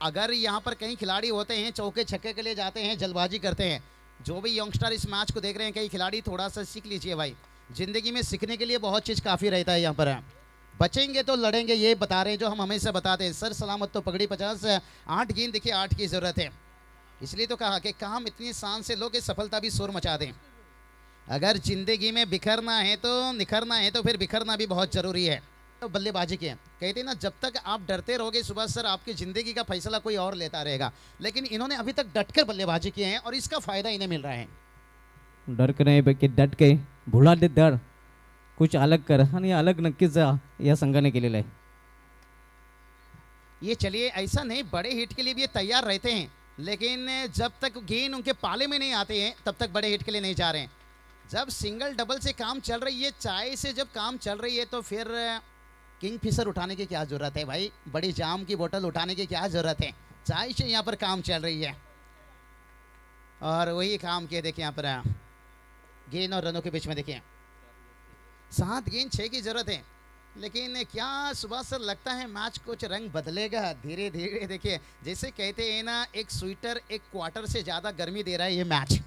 B: अगर यहाँ पर कई खिलाड़ी होते हैं चौके छक्के के लिए जाते हैं, जल्दबाजी करते हैं. जो भी यंगस्टर इस मैच को देख रहे हैं कई खिलाड़ी थोड़ा सा सीख लीजिए भाई. ज़िंदगी में सीखने के लिए बहुत चीज़ काफ़ी रहता है. यहाँ पर बचेंगे तो लड़ेंगे, ये बता रहे हैं जो हम हमेशा बताते हैं. सर सलामत तो पगड़ी 50. 8 गेंद देखिए 8 की ज़रूरत है. इसलिए तो कहा कि काम इतनी शान से लो कि सफलता भी शोर मचा दें. अगर ज़िंदगी में बिखरना है तो निखरना है तो फिर बिखरना भी बहुत ज़रूरी है. तो बल्लेबाजी के कहते हैं ना जब तक आप डरते रहोगे सुभाष सर आपकी ज़िंदगी का फैसला कोई और लेता रहेगा. लेकिन इन्होंने अभी तक डटकर बल्लेबाजी किए हैं और इसका फ़ायदा इन्हें मिल रहा है.
A: डर के नाही पैकी डट के भुला दे डर कुछ अलग कर आणि अलग नक्कीच या संघाने केलेलं आहे.
B: ये चलिए ऐसा नहीं बड़े हिट के लिए भी ये तैयार रहते हैं लेकिन जब तक गेंद उनके पाले में नहीं आते हैं तब तक बड़े हिट के लिए नहीं जा रहे हैं। जब सिंगल डबल से काम चल रही है, चाय से जब काम चल रही है, तो फिर किंग फिशर उठाने की क्या ज़रूरत है भाई, बड़ी जाम की बोतल उठाने की क्या ज़रूरत है, चाय से यहाँ पर काम चल रही है। और वही काम किए देखिए यहाँ पर गेंद और रनों के बीच में देखिए 7 गेंद 6 की ज़रूरत है। लेकिन क्या सुबह सर लगता है मैच कुछ रंग बदलेगा धीरे धीरे। देखिए जैसे कहते हैं ना, एक स्वेटर एक क्वार्टर से ज़्यादा गर्मी दे रहा है ये मैच,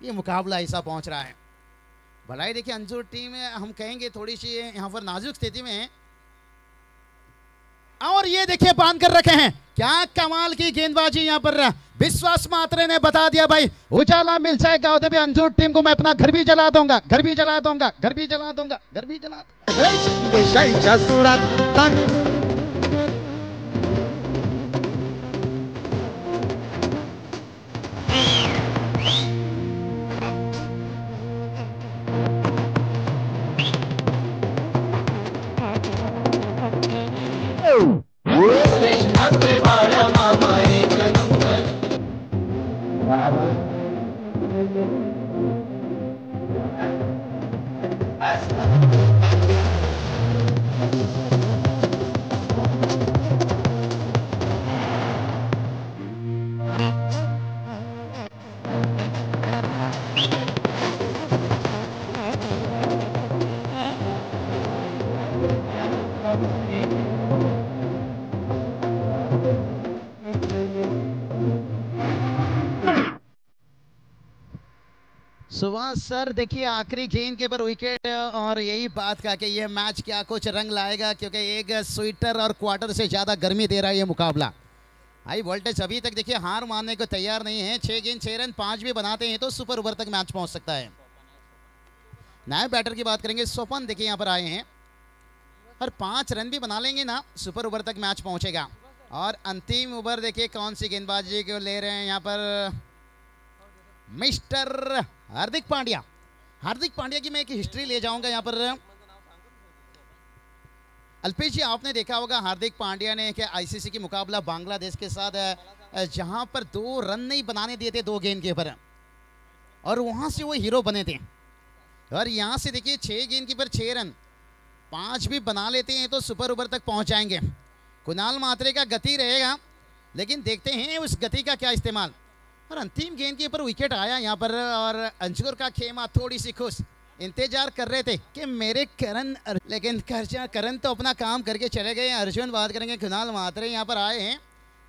B: ये मुकाबला ऐसा पहुंच रहा है। भलाई देखिए अंजुर टीम हम कहेंगे थोड़ी सी यहाँ पर नाजुक स्थिति में है, और ये देखिए बांध कर रखे हैं। क्या कमाल की गेंदबाजी यहाँ पर विश्वास मात्रे ने बता दिया भाई, उजाला मिल जाएगा उधर भी अंजुर टीम को, मैं अपना घर भी जला दूंगा, घर भी जला दूंगा, घर भी जला दूंगा, घर भी जला
G: देशाईच्या सुरात
B: सुभाष सर देखिए आखिरी गेंद के पर विकेट, और यही बात का कि ये मैच क्या कुछ रंग लाएगा, क्योंकि एक स्वेटर और क्वार्टर से ज़्यादा गर्मी दे रहा है ये मुकाबला। हाई वोल्टेज अभी तक देखिए हार मानने को तैयार नहीं है। 6 गेंद 6 रन 5 भी बनाते हैं तो सुपर ओवर तक मैच पहुंच सकता है। नए बैटर की बात करेंगे, स्वपन देखिए यहाँ पर आए हैं, और 5 रन भी बना लेंगे ना सुपर ओवर तक मैच पहुंचेगा। और अंतिम ओवर देखिए कौन सी गेंदबाजी को ले रहे हैं यहाँ पर मिस्टर हार्दिक पांड्या। हार्दिक पांड्या की मैं एक हिस्ट्री ले जाऊंगा यहाँ पर। अल्पेश जी आपने देखा होगा हार्दिक पांड्या ने क्या आईसीसी की मुकाबला बांग्लादेश के साथ जहां पर 2 रन नहीं बनाने दिए थे 2 गेंद के ऊपर, और वहां से वो हीरो बने थे। और यहां से देखिए 6 गेंद के ऊपर 6 रन 5 भी बना लेते हैं तो सुपर ओवर तक पहुंच जाएंगे। कुणाल मात्रे का गति रहेगा, लेकिन देखते हैं उस गति का क्या इस्तेमाल। और अंतिम गेंद के ऊपर विकेट आया यहाँ पर, और अंजुर का खेमा थोड़ी सी खुश इंतजार कर रहे थे कि मेरे करण, लेकिन करण तो अपना काम करके चले गए। अर्जुन बात करेंगे, कुणाल मात्रे यहाँ पर आए हैं,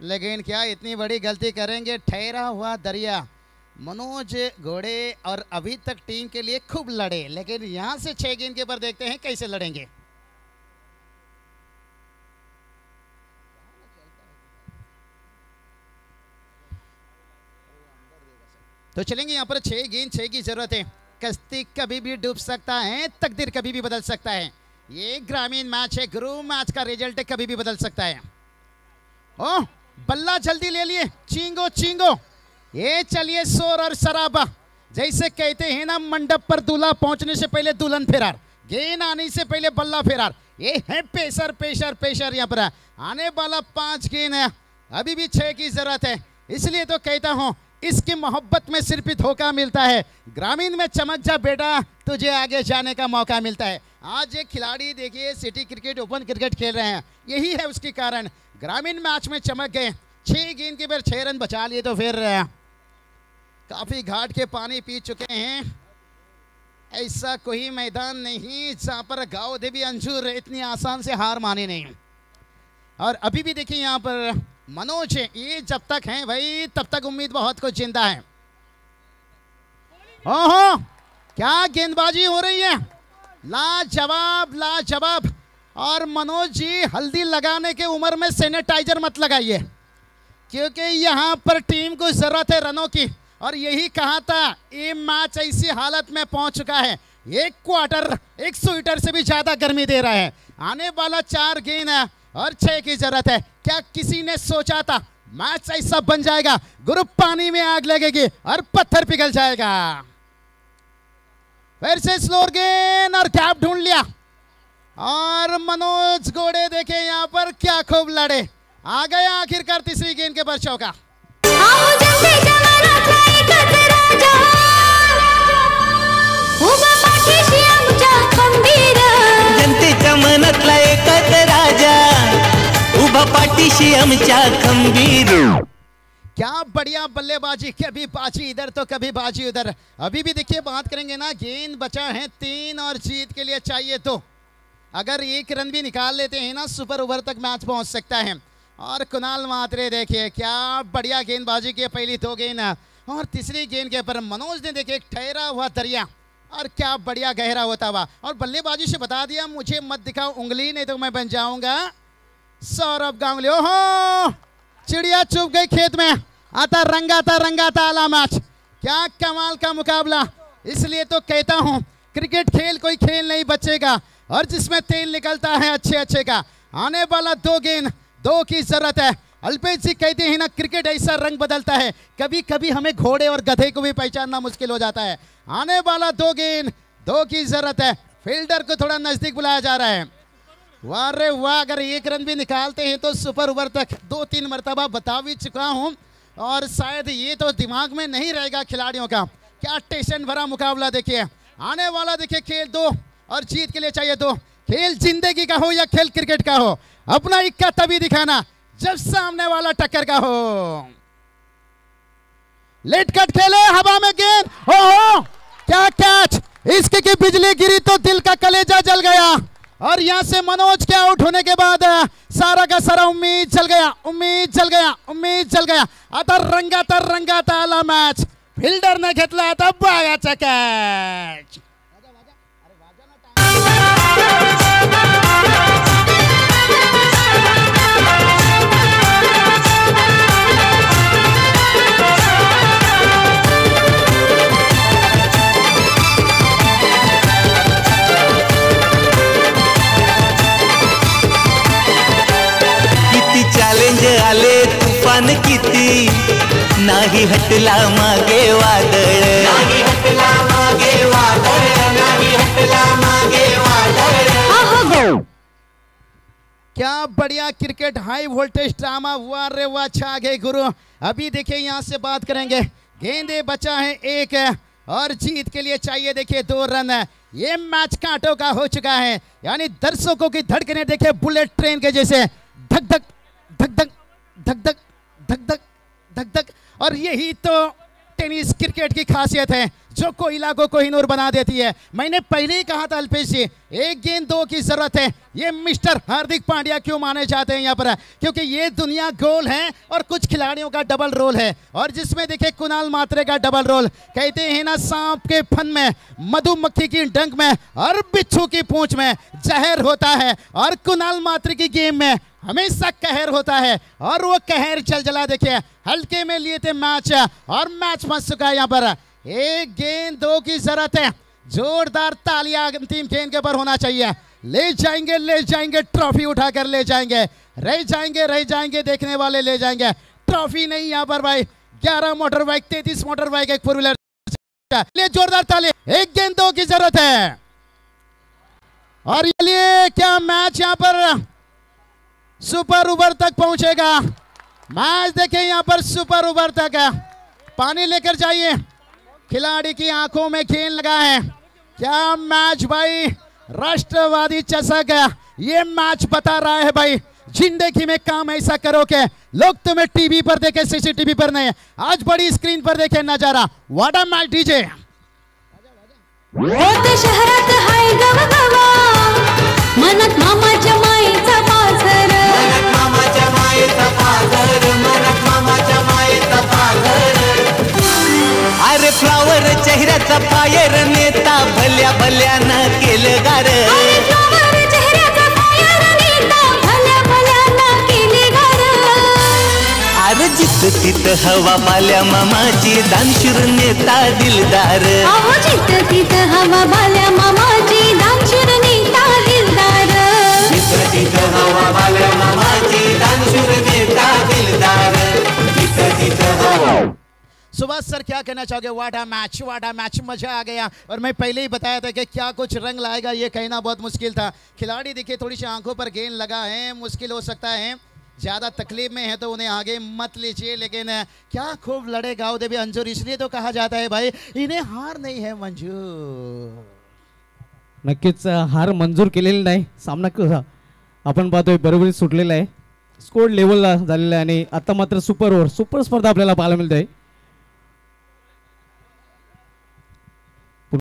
B: लेकिन क्या इतनी बड़ी गलती करेंगे। ठहरा हुआ दरिया मनोज घोड़े, और अभी तक टीम के लिए खूब लड़े, लेकिन यहाँ से 6 गेंद के ऊपर देखते हैं कैसे लड़ेंगे। तो चलेंगे यहाँ पर 6 गेंद 6 की जरूरत है। कश्ती कभी भी डूब सकता है, तकदीर कभी भी बदल सकता है। ये ग्रामीण मैच है, गुरु मैच का रिजल्ट कभी भी बदल सकता है। ओह बल्ला जल्दी ले लिए, चींगो चींगो, ये चलिए शोर और शराबा। जैसे कहते हैं ना, मंडप पर दूल्हा पहुंचने से पहले दुल्हन फरार, गेंद आने से पहले बल्ला फरार। ये है पेशर पेशर पेशर। यहाँ पर आने वाला 5 गेंद है, अभी भी 6 की जरूरत है। इसलिए तो कहता हूं इसकी मोहब्बत में सिर्फ ही धोखा मिलता है। ग्रामीण में चमक जा बेटा, तुझे आगे जाने का मौका मिलता है। आज एक खिलाड़ी देखिए सिटी क्रिकेट ओपन क्रिकेट खेल रहे हैं, यही है उसके कारण। ग्रामीण मैच में चमक गए, 6 गेंद के फिर 6 रन बचा लिए, तो फिर काफी घाट के पानी पी चुके हैं। ऐसा कोई मैदान नहीं जहां पर गांव देवी अंजुर इतनी आसान से हार माने नहीं। और अभी भी देखिए यहाँ पर मनोज, ये जब तक हैं भाई तब तक उम्मीद बहुत कुछ जिंदा है। ओहो क्या गेंदबाजी हो रही है, लाजवाब लाजवाब। और मनोज जी हल्दी लगाने के उम्र में सैनिटाइजर मत लगाइए, क्योंकि यहाँ पर टीम को जरूरत है रनों की। और यही कहा था, ये मैच ऐसी हालत में पहुंच चुका है, एक क्वार्टर एक स्वेटर से भी ज्यादा गर्मी दे रहा है। आने वाला 4 गेंद है और 6 की जरूरत है। क्या किसी ने सोचा था मैच ऐसा बन जाएगा? ग्रुप पानी में आग लगेगी और पत्थर पिघल जाएगा। फिर से स्लोर गेंद और कैप ढूंढ लिया, और मनोज घोड़े देखे यहाँ पर क्या खूब लड़े, आ गया आखिरकार तीसरी गेंद के पर चौका।
C: जनतेच्या मनातला एकच राजा उभा पाठीशी आमच्या खंबीर.
B: क्या बढ़िया बल्लेबाजी, कभी बाजी इधर तो कभी बाजी उधर. अभी भी देखिए बात करेंगे ना, गेंद बचा है 3 और जीत के लिए चाहिए 2. अगर 1 रन भी निकाल लेते हैं ना, सुपर ओवर तक मैच पहुंच सकता है. और कुणाल मात्रे देखिए क्या बढ़िया गेंदबाजी की, पहली 2 गेंद और तीसरी गेंद के ऊपर मनोज ने देखिए ठहरा हुआ दरिया और क्या बढ़िया गहरा होता हुआ. और बल्लेबाजी से बता दिया, मुझे मत दिखाओ उंगली नहीं तो मैं बन जाऊंगा सौरभ गांगुली. ओहो, चिड़िया चुप गई खेत में. आता रंगाता आला मैच. क्या कमाल का मुकाबला. इसलिए तो कहता हूं क्रिकेट खेल कोई खेल नहीं बचेगा, और जिसमें तेल निकलता है अच्छे का. आने वाला 2 गेंद 2 की जरूरत है. अल्पेश जी कहते हैं ना, क्रिकेट ऐसा रंग बदलता है, कभी कभी हमें घोड़े और गधे को भी पहचानना मुश्किल हो जाता है. आने वाला 2 गेंद 2 की जरूरत है. फील्डर को थोड़ा नजदीक बुलाया जा रहा है. वाह रे वाह, अगर 1 रन भी निकालते हैं तो सुपर ओवर तक 2-3 मरतबा बता भी चुका हूं, और शायद ये तो दिमाग में नहीं रहेगा खिलाड़ियों का. क्या टेंशन भरा मुकाबला देखिए. आने वाला देखिए खेल 2 और जीत के लिए चाहिए 2. खेल जिंदगी का हो या खेल क्रिकेट का हो, अपना इक्का तभी दिखाना जब सामने वाला टक्कर का हो. लेट कट खेले, हवा में गेंद. ओहो, क्या कैच. इसके की बिजली गिरी तो दिल का कलेजा जल गया. और यहां से मनोज के आउट होने के बाद सारा का सारा उम्मीद जल गया. आता रंगाता आला मैच. फिल्डर ने घेतला आता बागाचा कॅच.
C: चॅलेंज आले तुफान किती, नाही हटला मागे वादळ, नाही हटला मागे वादळ.
B: क्या बढ़िया क्रिकेट हाई वोल्टेज ड्रामा हुआ रे वाह, छा गए गुरु. अभी देखिए यहां से बात करेंगे. गेंदे बचा है 1 और जीत के लिए चाहिए देखिए 2 रन. ये मैच कांटों का हो चुका है, यानी दर्शकों की धड़कनें देखिए बुलेट ट्रेन के जैसे धक धक धक धक धक धक धक धक धक धक. और यही तो टेनिस क्रिकेट की खासियत है, जो कोयला को कोहिनूर बना देती है. मैंने पहले ही कहा था अल्पेश जी, 1 गेंद 2 की जरूरत है. ये मिस्टर हार्दिक पांड्या क्यों माने जाते हैं यहाँ पर, क्योंकि ये दुनिया गोल है और कुछ खिलाड़ियों का डबल रोल है. और जिसमें देखिए कुणाल मात्रे का डबल रोल. कहते हैं ना, सांप के फन में, मधुमक्खी की डंक में और बिच्छू की पूंछ में जहर होता है, और कुणाल मात्रे की गेम में हमेशा कहर होता है. और वो कहर जला देखिए, हल्के में लिए थे मैच और मैच फंस चुका है यहाँ पर. 1 गेंद 2 की जरूरत है. जोरदार तालियां अंतिम गेंद के ऊपर होना चाहिए. ले जाएंगे ट्रॉफी उठाकर ले जाएंगे. रह जाएंगे देखने वाले ले जाएंगे. ट्रॉफी नहीं यहाँ पर भाई, 11 motor bike, 33 motor bike, 1 4 wheeler. ले जोरदार ताली. 1 गेंद 2 की जरूरत है. और ये लिए क्या मैच यहाँ पर सुपर ओवर तक पहुंचेगा. मैच देखिए यहाँ पर सुपर ओवर तक है. पानी लेकर जाइए. खिलाड़ी की आंखों में गेंद लगा है. क्या मैच भाई, राष्ट्रवादी चषक. ये मैच बता रहा है भाई, जिंदगी में काम ऐसा करो के लोग तुम्हें टीवी पर देखे, सीसीटीवी पर नहीं, आज बड़ी स्क्रीन पर देखे नजारा. What a match DJ.
H: शहरात हाय गवगवा, मनात मामाच्या माईचा पाझर,
C: मनात मामाच्या मायेचा पाझर, मनात मामाच्या मायेचा पाझर. अरे फ्लावर चेहऱ्याचा फायर, नेता भल्या भल्यानं केलं गार.
H: अरे फ्लावर चेहऱ्याचा फायर, नेता भल्या भल्यानं केले गार.
C: अरे जिथं तिथं हवा बाल्या मामाची, दानशूर नेता दिलदार.
H: अहो जिथं तिथं हवा बाल्या मामाची, दानशूर नेता दिलदार.
C: जिथं तिथं हवा बाल्या मामाची, दानशूर नेता दिलदार. जिथं तिथं हवा.
B: सुभाष सर क्या कहना चाहोगे. वाटा मैच, मजा आ गया. और मैं पहले ही बताया था कि क्या कुछ रंग लाएगा ये कहना बहुत मुश्किल था. खिलाड़ी देखिए थोड़ी सी आंखों पर गेंद लगा है, मुश्किल हो सकता है. ज्यादा तकलीफ में है तो उन्हें आगे मत लीजिए, लेकिन क्या खूब लड़े गाँव देवी अंजुर, इसलिए तो कहा जाता है भाई इन्हें हार नहीं है मंजूर.
A: नक्कीच हार मंजूर केलेली नाही. सामना आपण पाहतोय बरोबरी सुटलेला आहे, स्कोर लेवलला झालेला आहे आणि आता मात्र सुपर स्पर्धा आपल्याला पाहायला मिळते.